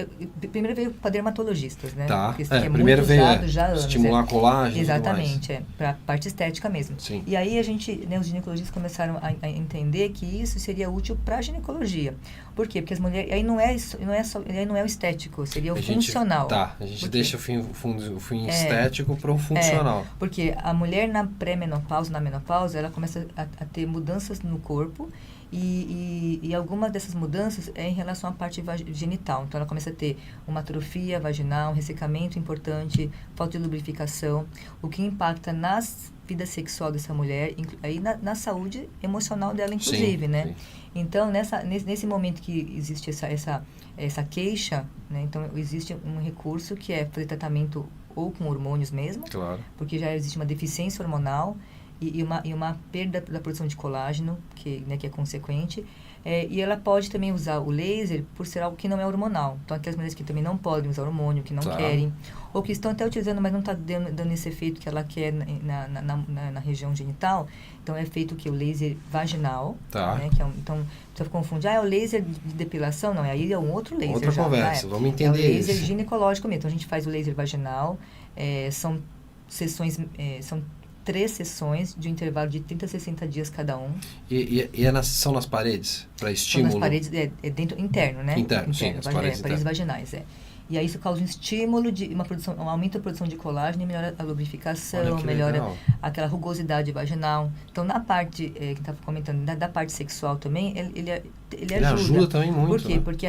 Primeiro veio para dermatologistas, né? Tá. Porque isso aqui Primeiro muito veio usado já há anos. estimular a colagem. Exatamente, para parte estética mesmo. Sim. E aí os ginecologistas começaram a entender que isso seria útil para a ginecologia. Por quê? Porque as mulheres... Aí não é o estético, seria o funcional. Tá, a gente deixa o fim estético para o funcional. Porque a mulher na pré-menopausa, na menopausa, ela começa a ter mudanças no corpo e algumas dessas mudanças é em relação à parte genital. Então, ela começa a ter uma atrofia vaginal, um ressecamento importante, falta de lubrificação, o que impacta na vida sexual dessa mulher, aí na saúde emocional dela, inclusive, Sim, né? sim. Então, nesse momento que existe essa queixa, né? Então, existe um recurso que é fazer tratamento ou com hormônios mesmo, Claro. porque já existe uma deficiência hormonal e uma perda da produção de colágeno, que é consequente. E ela pode também usar o laser por ser algo que não é hormonal. Então, aquelas mulheres que também não podem usar hormônio, que não querem, ou que estão até utilizando, mas não está dando esse efeito que ela quer na região genital. Então, é feito o laser vaginal. Tá. Né, então, você confunde, é o laser de depilação? Não, aí é um outro laser. Outra já, conversa, tá? vamos entender É o laser isso. ginecológico mesmo. Então, a gente faz o laser vaginal, são sessões, são 3 sessões de um intervalo de 30 a 60 dias cada um. E são nas paredes? Para estímulo? São nas paredes, dentro, interno, né? Interno, sim, as paredes vaginais, E aí isso causa um estímulo de uma produção, um aumento da produção de colágeno e melhora a lubrificação, melhora legal. aquela rugosidade vaginal. Então, na parte, que estava comentando, da parte sexual também, ele ajuda também muito. Por quê? Né? Porque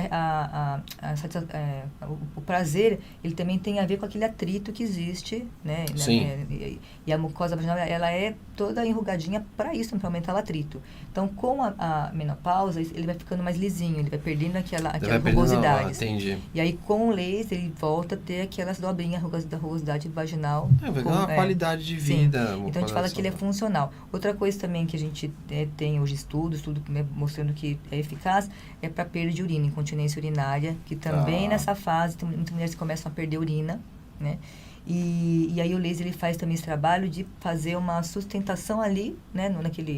o prazer, ele também tem a ver com aquele atrito que existe, né? Sim. E a mucosa vaginal, ela é toda enrugadinha para isso, para aumentar o atrito. Então, com a menopausa, ele vai ficando mais lisinho, ele vai perdendo aquela rugosidade. Entendi. E aí, com o laser, ele volta a ter aquelas dobrinhas da rugosidade vaginal. Vai dar uma qualidade de vida. Então, a gente fala que ele é funcional. Outra coisa também que a gente tem hoje estudo mostrando que é eficaz, é para perda de urina, incontinência urinária, que também nessa fase, tem muitas mulheres que começam a perder urina, né? E aí o laser, ele faz também esse trabalho de fazer uma sustentação ali, né,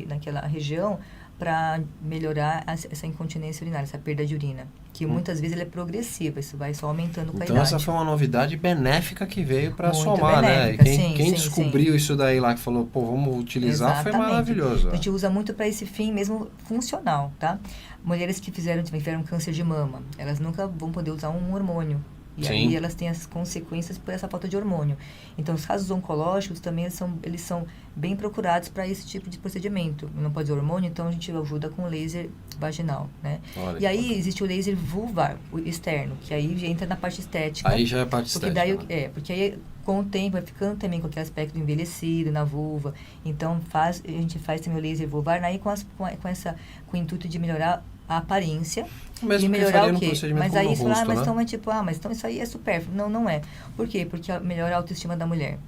naquela região, para melhorar essa incontinência urinária, essa perda de urina. Que muitas vezes ele é progressiva, isso vai só aumentando com a idade. Então essa foi uma novidade benéfica que veio para somar, benéfica, né? E quem descobriu isso daí lá, que falou, vamos utilizar, foi maravilhoso. A gente usa muito para esse fim mesmo funcional, tá? Mulheres que tiveram câncer de mama, elas nunca vão poder usar um hormônio. E Sim. aí elas têm as consequências por essa falta de hormônio. Então, os casos oncológicos também eles são bem procurados para esse tipo de procedimento. Não pode ter hormônio, então a gente ajuda com laser vaginal, né? Olha E que aí bacana. existe o laser vulvar, o externo, que aí já entra na parte estética. Aí já é parte Porque estética. daí, né? porque aí com o tempo vai ficando também com aquele aspecto envelhecido na vulva. Então a gente faz também o laser vulvar aí com o intuito de melhorar a aparência Mesmo e que melhorar faria o no quê? procedimento Mas como aí no você fala, rosto, mas né? então é tipo, mas então isso aí é supérfluo. Não, não é. Por quê? Porque melhora a autoestima da mulher.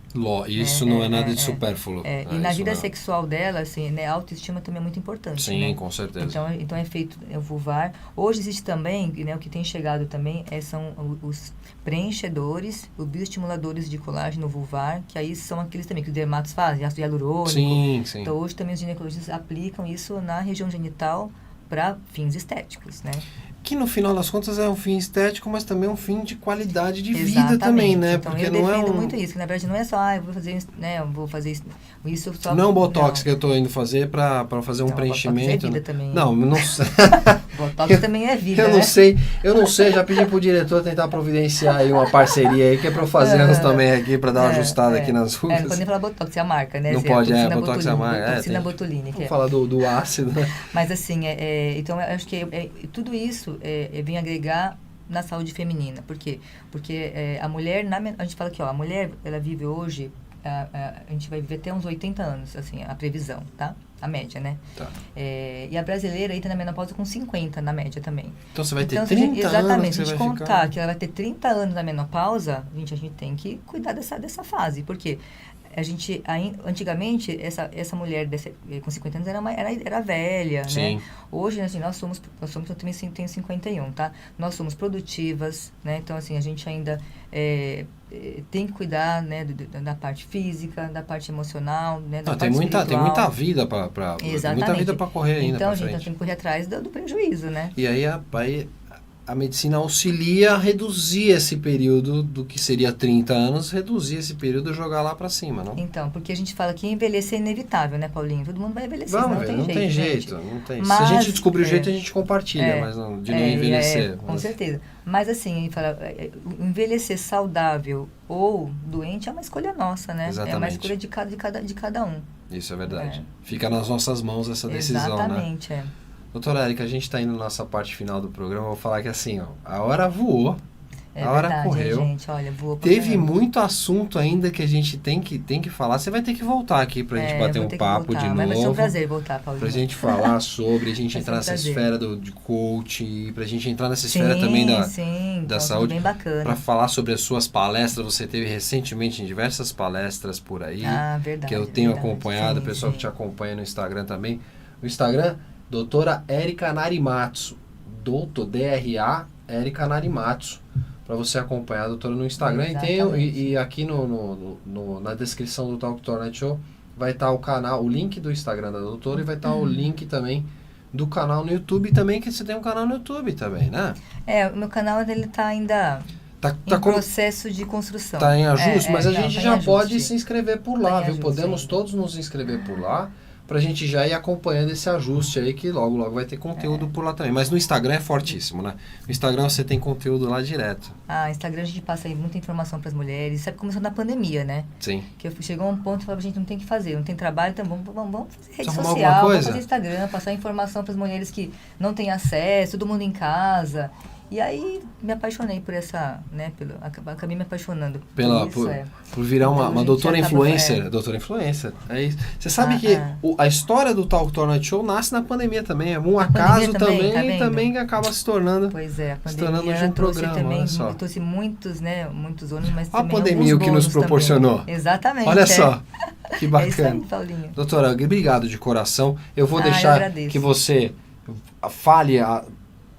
Isso não é nada de supérfluo. E na isso vida não é. sexual dela, assim, né, a autoestima também é muito importante, Sim, né? com certeza. Então é feito o vulvar. Hoje existe também, né, o que tem chegado também são os preenchedores, os bioestimuladores de colágeno vulvar, que aí são aqueles também que os dermatos fazem, ácido hialurônico. Sim, sim. Então hoje também os ginecologistas aplicam isso na região genital para fins estéticos, né? Que no final das contas é um fim estético, mas também um fim de qualidade de vida Exatamente. também, né? Então Porque eu não defendo é muito isso, que na verdade não é só, eu vou fazer isso, né, eu vou fazer isso só... Não é um botox não. que eu tô indo fazer pra fazer um Não, preenchimento. Botox é vida né? também. Não, não sei. Botox também é vida, Eu né? não sei, já pedi pro diretor tentar providenciar aí uma parceria aí, que é pra eu fazer umas também aqui, pra dar uma ajustada aqui nas rugas. não pode nem falar Botox, é a marca, né? Não Assim, pode, toxina Botox é a botulínica, marca. toxina botulínica. Vamos falar do ácido, né? Mas assim, então eu acho que tudo isso vem agregar na saúde feminina. Por quê? Porque a mulher, a gente fala que a mulher, ela vive hoje, a gente vai viver até uns 80 anos, assim, a previsão, tá? A média, né? Tá. E a brasileira entra na menopausa com 50 na média também. Então você vai ter Então, 30 anos exatamente, que se a você gente vai contar ficar... que ela vai ter 30 anos na menopausa, a gente tem que cuidar dessa fase. Por quê? Antigamente, essa mulher com 50 anos era velha, Sim. né? Hoje, assim, eu também tenho 51, tá? Nós somos produtivas, né? Então, assim, a gente ainda tem que cuidar, né, da parte física, da parte emocional, né, da parte tem muita espiritual. vida pra tem muita vida para correr ainda então, pra gente, frente. nós temos que correr atrás do prejuízo, né? E aí a medicina auxilia a reduzir esse período do que seria 30 anos, reduzir esse período e jogar lá para cima, não? Então, porque a gente fala que envelhecer é inevitável, né, Paulinho? Todo mundo vai envelhecer, Vamos não ver, tem não jeito, tem gente. jeito, não tem. Mas, se a gente descobrir o jeito, a gente compartilha, mas não, de não envelhecer. Com certeza. Mas assim, a gente fala, envelhecer saudável ou doente é uma escolha nossa, né? Exatamente. É uma escolha de cada um. Isso é verdade. Fica nas nossas mãos essa decisão, Exatamente, né? Doutora Érica, a gente está indo na nossa parte final do programa. Eu vou falar que assim, a hora voou. É a hora verdade, correu. gente, olha, voou pra Teve caramba. muito assunto ainda que a gente tem que falar. Você vai ter que voltar aqui pra gente bater vou um ter que papo voltar, de novo. Mas vai ser um prazer voltar, Paulinho. Pra gente falar sobre, a gente Vai ser entrar um nessa prazer. esfera de coaching, pra gente entrar nessa esfera também sim, da então, saúde. Bem bacana. Pra falar sobre as suas palestras. Você teve recentemente em diversas palestras por aí. Verdade. Que eu tenho verdade. acompanhado, o Sim, pessoal sim. que te acompanha no Instagram também. No Instagram, doutora Érica Narimatsu. DRA Érica Narimatsu. Para você acompanhar a doutora no Instagram. E aqui na descrição do Talk Tour Night Show vai estar o canal, o link do Instagram da doutora e vai estar o link também do canal no YouTube também, que você tem um canal no YouTube também, né? O meu canal ele tá ainda em processo de construção. Tá em ajuste, mas a gente já pode se inscrever por lá, viu? Ajuste, Podemos sim. todos nos inscrever por lá, pra gente já ir acompanhando esse ajuste aí, que logo vai ter conteúdo por lá também. Mas no Instagram é fortíssimo, né? No Instagram você tem conteúdo lá direto. Instagram a gente passa aí muita informação para as mulheres. Sabe, começou na pandemia, né? Sim. Que chegou a um ponto e falava, gente, não tem o que fazer, não tem trabalho, então vamos fazer rede Arrumar social, alguma vamos coisa? fazer Instagram, passar informação para as mulheres que não têm acesso, todo mundo em casa. E aí me apaixonei por essa, né, acabei me apaixonando por virar Então, uma gente, doutora acaba- influencer. Doutora influencer. É isso. Você sabe que a história do Talk Tour Night Show nasce na pandemia também. É um acaso pandemia também, tá também que acaba se tornando. Pois é, a se tornando pandemia hoje um trouxe programa, também, olha só. trouxe muitos ônus, mas A também pandemia, alguns o que nos bônus também. proporcionou. Exatamente. Olha só, que É isso bacana. aí, Paulinho. Doutora, obrigado de coração. Eu vou Eu deixar agradeço. que você fale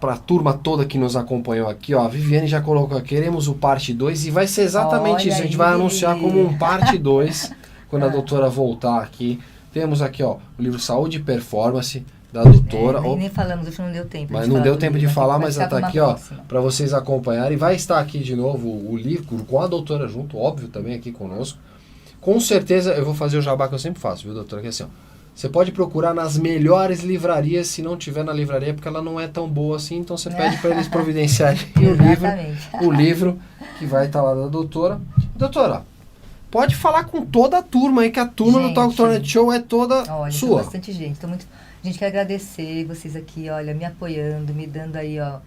para a turma toda que nos acompanhou aqui, ó. A Viviane já colocou, queremos o parte 2 e vai ser exatamente Olha isso. A gente aí. vai anunciar como um parte 2 quando a doutora voltar aqui. Temos aqui, ó, o livro Saúde e Performance da doutora. Nem falamos, hoje não deu tempo. Mas de não falar deu do tempo de livro, falar, vai mas ficar ela tá pra uma aqui, ó, próxima. para vocês acompanharem. Vai estar aqui de novo o livro com a doutora junto, óbvio, também aqui conosco. Com certeza eu vou fazer o jabá que eu sempre faço, viu, doutora? Que é assim, ó, Você pode procurar nas melhores livrarias, se não tiver na livraria, porque ela não é tão boa assim, então você pede para eles providenciarem o livro que vai estar lá da doutora. Doutora, pode falar com toda a turma aí, que a turma do Talk Tornet Show é toda sua. Tem bastante gente, a gente quer agradecer vocês aqui, olha, me apoiando, me dando aí, ó,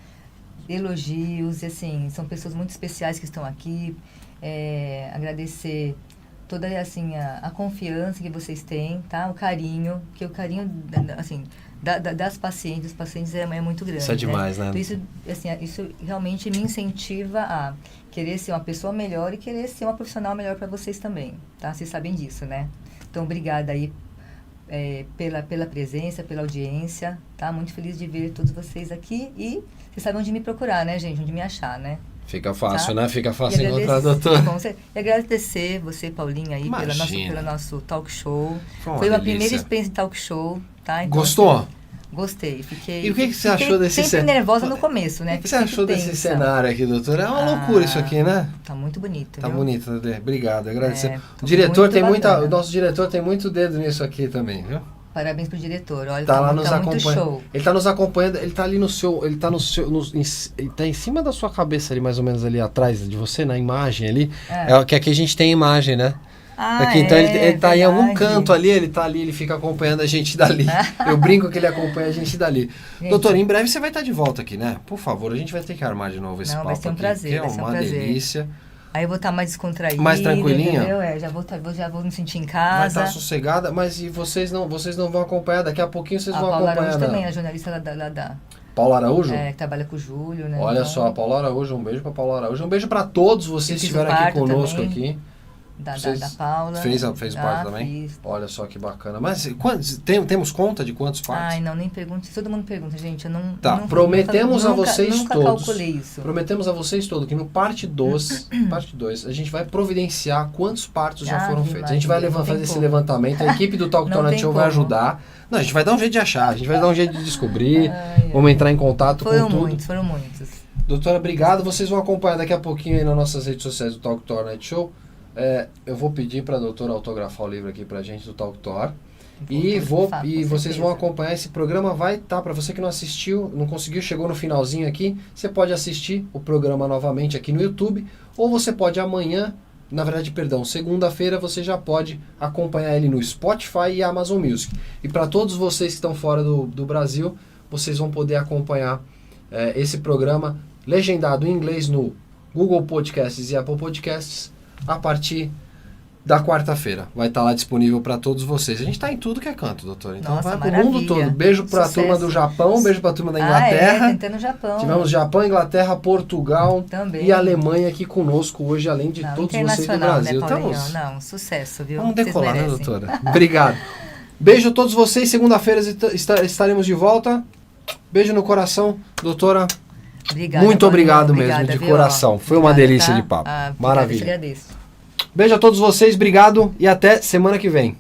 elogios, e assim, são pessoas muito especiais que estão aqui, agradecer toda, assim, a confiança que vocês têm, tá? O carinho, porque o carinho, assim, das pacientes, dos pacientes é muito grande. Isso é demais, né? Então, isso realmente me incentiva a querer ser uma pessoa melhor e querer ser uma profissional melhor para vocês também, tá? Vocês sabem disso, né? Então, obrigada aí pela presença, pela audiência, tá? Muito feliz de ver todos vocês aqui e vocês sabem onde me procurar, né, gente? Onde me achar, né? Fica fácil, tá? Né? Fica fácil encontrar a doutora. E agradecer você, Paulinha, aí pelo nosso talk show. Foi uma primeira experiência de talk show, tá? Então, gostou? Gostei. Fiquei, e o que você achou desse cenário? Sempre nervosa no começo, né? O que você achou desse cenário aqui, doutora? É uma loucura isso aqui, né? Tá muito bonito. Tá bonito, Adê. Obrigado, agradecer. O diretor tem o nosso diretor tem muito dedo nisso aqui também, viu? Parabéns pro diretor, olha, tá lá nos muito show. Ele tá nos acompanhando, ele tá ali ele tá em cima da sua cabeça ali, mais ou menos ali atrás de você, na imagem ali. Que aqui a gente tem imagem, né? Aqui, então ele tá em algum canto ali, ele fica acompanhando a gente dali. Eu brinco que ele acompanha a gente dali. Gente, doutor, em breve você vai estar de volta aqui, né? Por favor, a gente vai ter que armar de novo esse papo vai ser um aqui, prazer, que é uma delícia. Aí eu vou estar mais descontraída. Mais tranquilinha? Entendeu? Já vou me sentir em casa. Vai estar sossegada, mas e vocês não vão acompanhar? Daqui a pouquinho vocês vão acompanhar. A Paula Araújo também, a jornalista da Paula Araújo? Que trabalha com o Júlio, né? Olha só, a Paula Araújo, um beijo pra Paula Araújo. Um beijo pra todos vocês que estiveram aqui conosco também. aqui. Da Paula. Fez parte também? Fiz. Olha só que bacana. Mas temos conta de quantos partes? Ai, não, nem pergunte. Todo mundo pergunta, gente. Eu não. Tá, prometemos a vocês nunca todos. Calculei isso. Prometemos a vocês todos que no parte 2, a gente vai providenciar quantos partos já foram feitos. A gente vai fazer esse levantamento. A equipe do Talk Tornet Show vai ajudar. Não, a gente vai dar um jeito de achar, a gente vai dar um jeito de descobrir. Vamos entrar em contato com tudo. Foram muitos. Doutora, obrigado. Vocês vão acompanhar daqui a pouquinho aí nas nossas redes sociais do Talk Tornet Show. Eu vou pedir para a doutora autografar o livro aqui para a gente do Talk Tor. E vocês vão acompanhar. Esse programa vai estar, para você que não assistiu, não conseguiu, chegou no finalzinho aqui, você pode assistir o programa novamente aqui no YouTube, ou você pode amanhã, segunda-feira, você já pode acompanhar ele no Spotify e Amazon Music. E para todos vocês que estão fora do Brasil, vocês vão poder acompanhar esse programa legendado em inglês no Google Podcasts e Apple Podcasts a partir da quarta-feira. Vai estar lá disponível para todos vocês. A gente está em tudo que é canto, doutor. Então vai pro mundo todo. Beijo para a turma do Japão, beijo para a turma da Inglaterra. No Japão. Tivemos Japão, Inglaterra, Portugal também. E Alemanha aqui conosco hoje, além de todos vocês do Brasil. Né, não, sucesso, viu? Vamos decolar, né, doutora? Obrigado. Beijo a todos vocês. Segunda-feira estaremos de volta. Beijo no coração, doutora. Obrigada, muito obrigado Paulinho, mesmo, de coração. Foi uma delícia de papo. Maravilha. Eu te agradeço. Beijo a todos vocês, obrigado e até semana que vem.